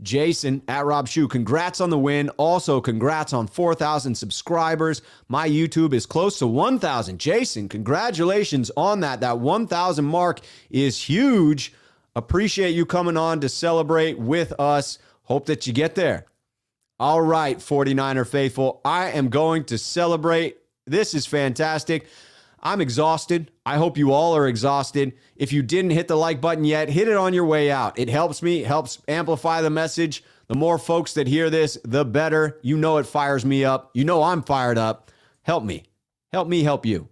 Jason at Rob Schuh, congrats on the win. Also, congrats on 4,000 subscribers. My YouTube is close to 1,000. Jason, congratulations on that. That 1,000 mark is huge. Appreciate you coming on to celebrate with us. Hope that you get there. All right, 49er faithful, I am going to celebrate. This is fantastic. I'm exhausted. I hope you all are exhausted. If you didn't hit the like button yet, hit it on your way out. It helps me, helps amplify the message. The more folks that hear this, the better. You know it fires me up. You know I'm fired up. Help me. Help me help you.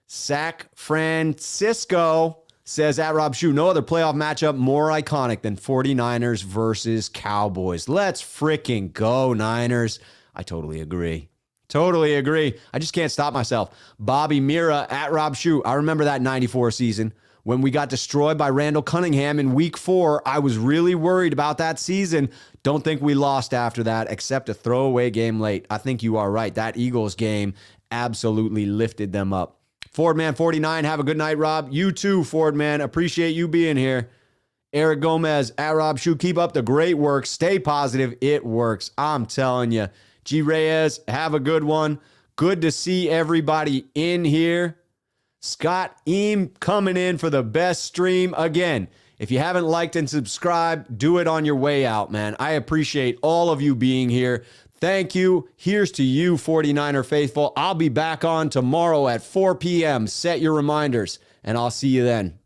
Sac Francisco says at Rob Schuh, no other playoff matchup more iconic than 49ers versus Cowboys. Let's freaking go, Niners. I totally agree. Totally agree. I just can't stop myself. Bobby Mira at Rob Schuh. I remember that 94 season when we got destroyed by Randall Cunningham in week 4. I was really worried about that season. Don't think we lost after that, except a throwaway game late. I think you are right. That Eagles game absolutely lifted them up. Fordman 49, have a good night, Rob. You too, Fordman. Appreciate you being here. Eric Gomez at Rob Schuh, keep up the great work. Stay positive. It works. I'm telling you. G. Reyes, have a good one. Good to see everybody in here. Scott Eam coming in for the best stream. Again, if you haven't liked and subscribed, do it on your way out, man. I appreciate all of you being here. Thank you. Here's to you, 49er faithful. I'll be back on tomorrow at 4 p.m. Set your reminders, and I'll see you then.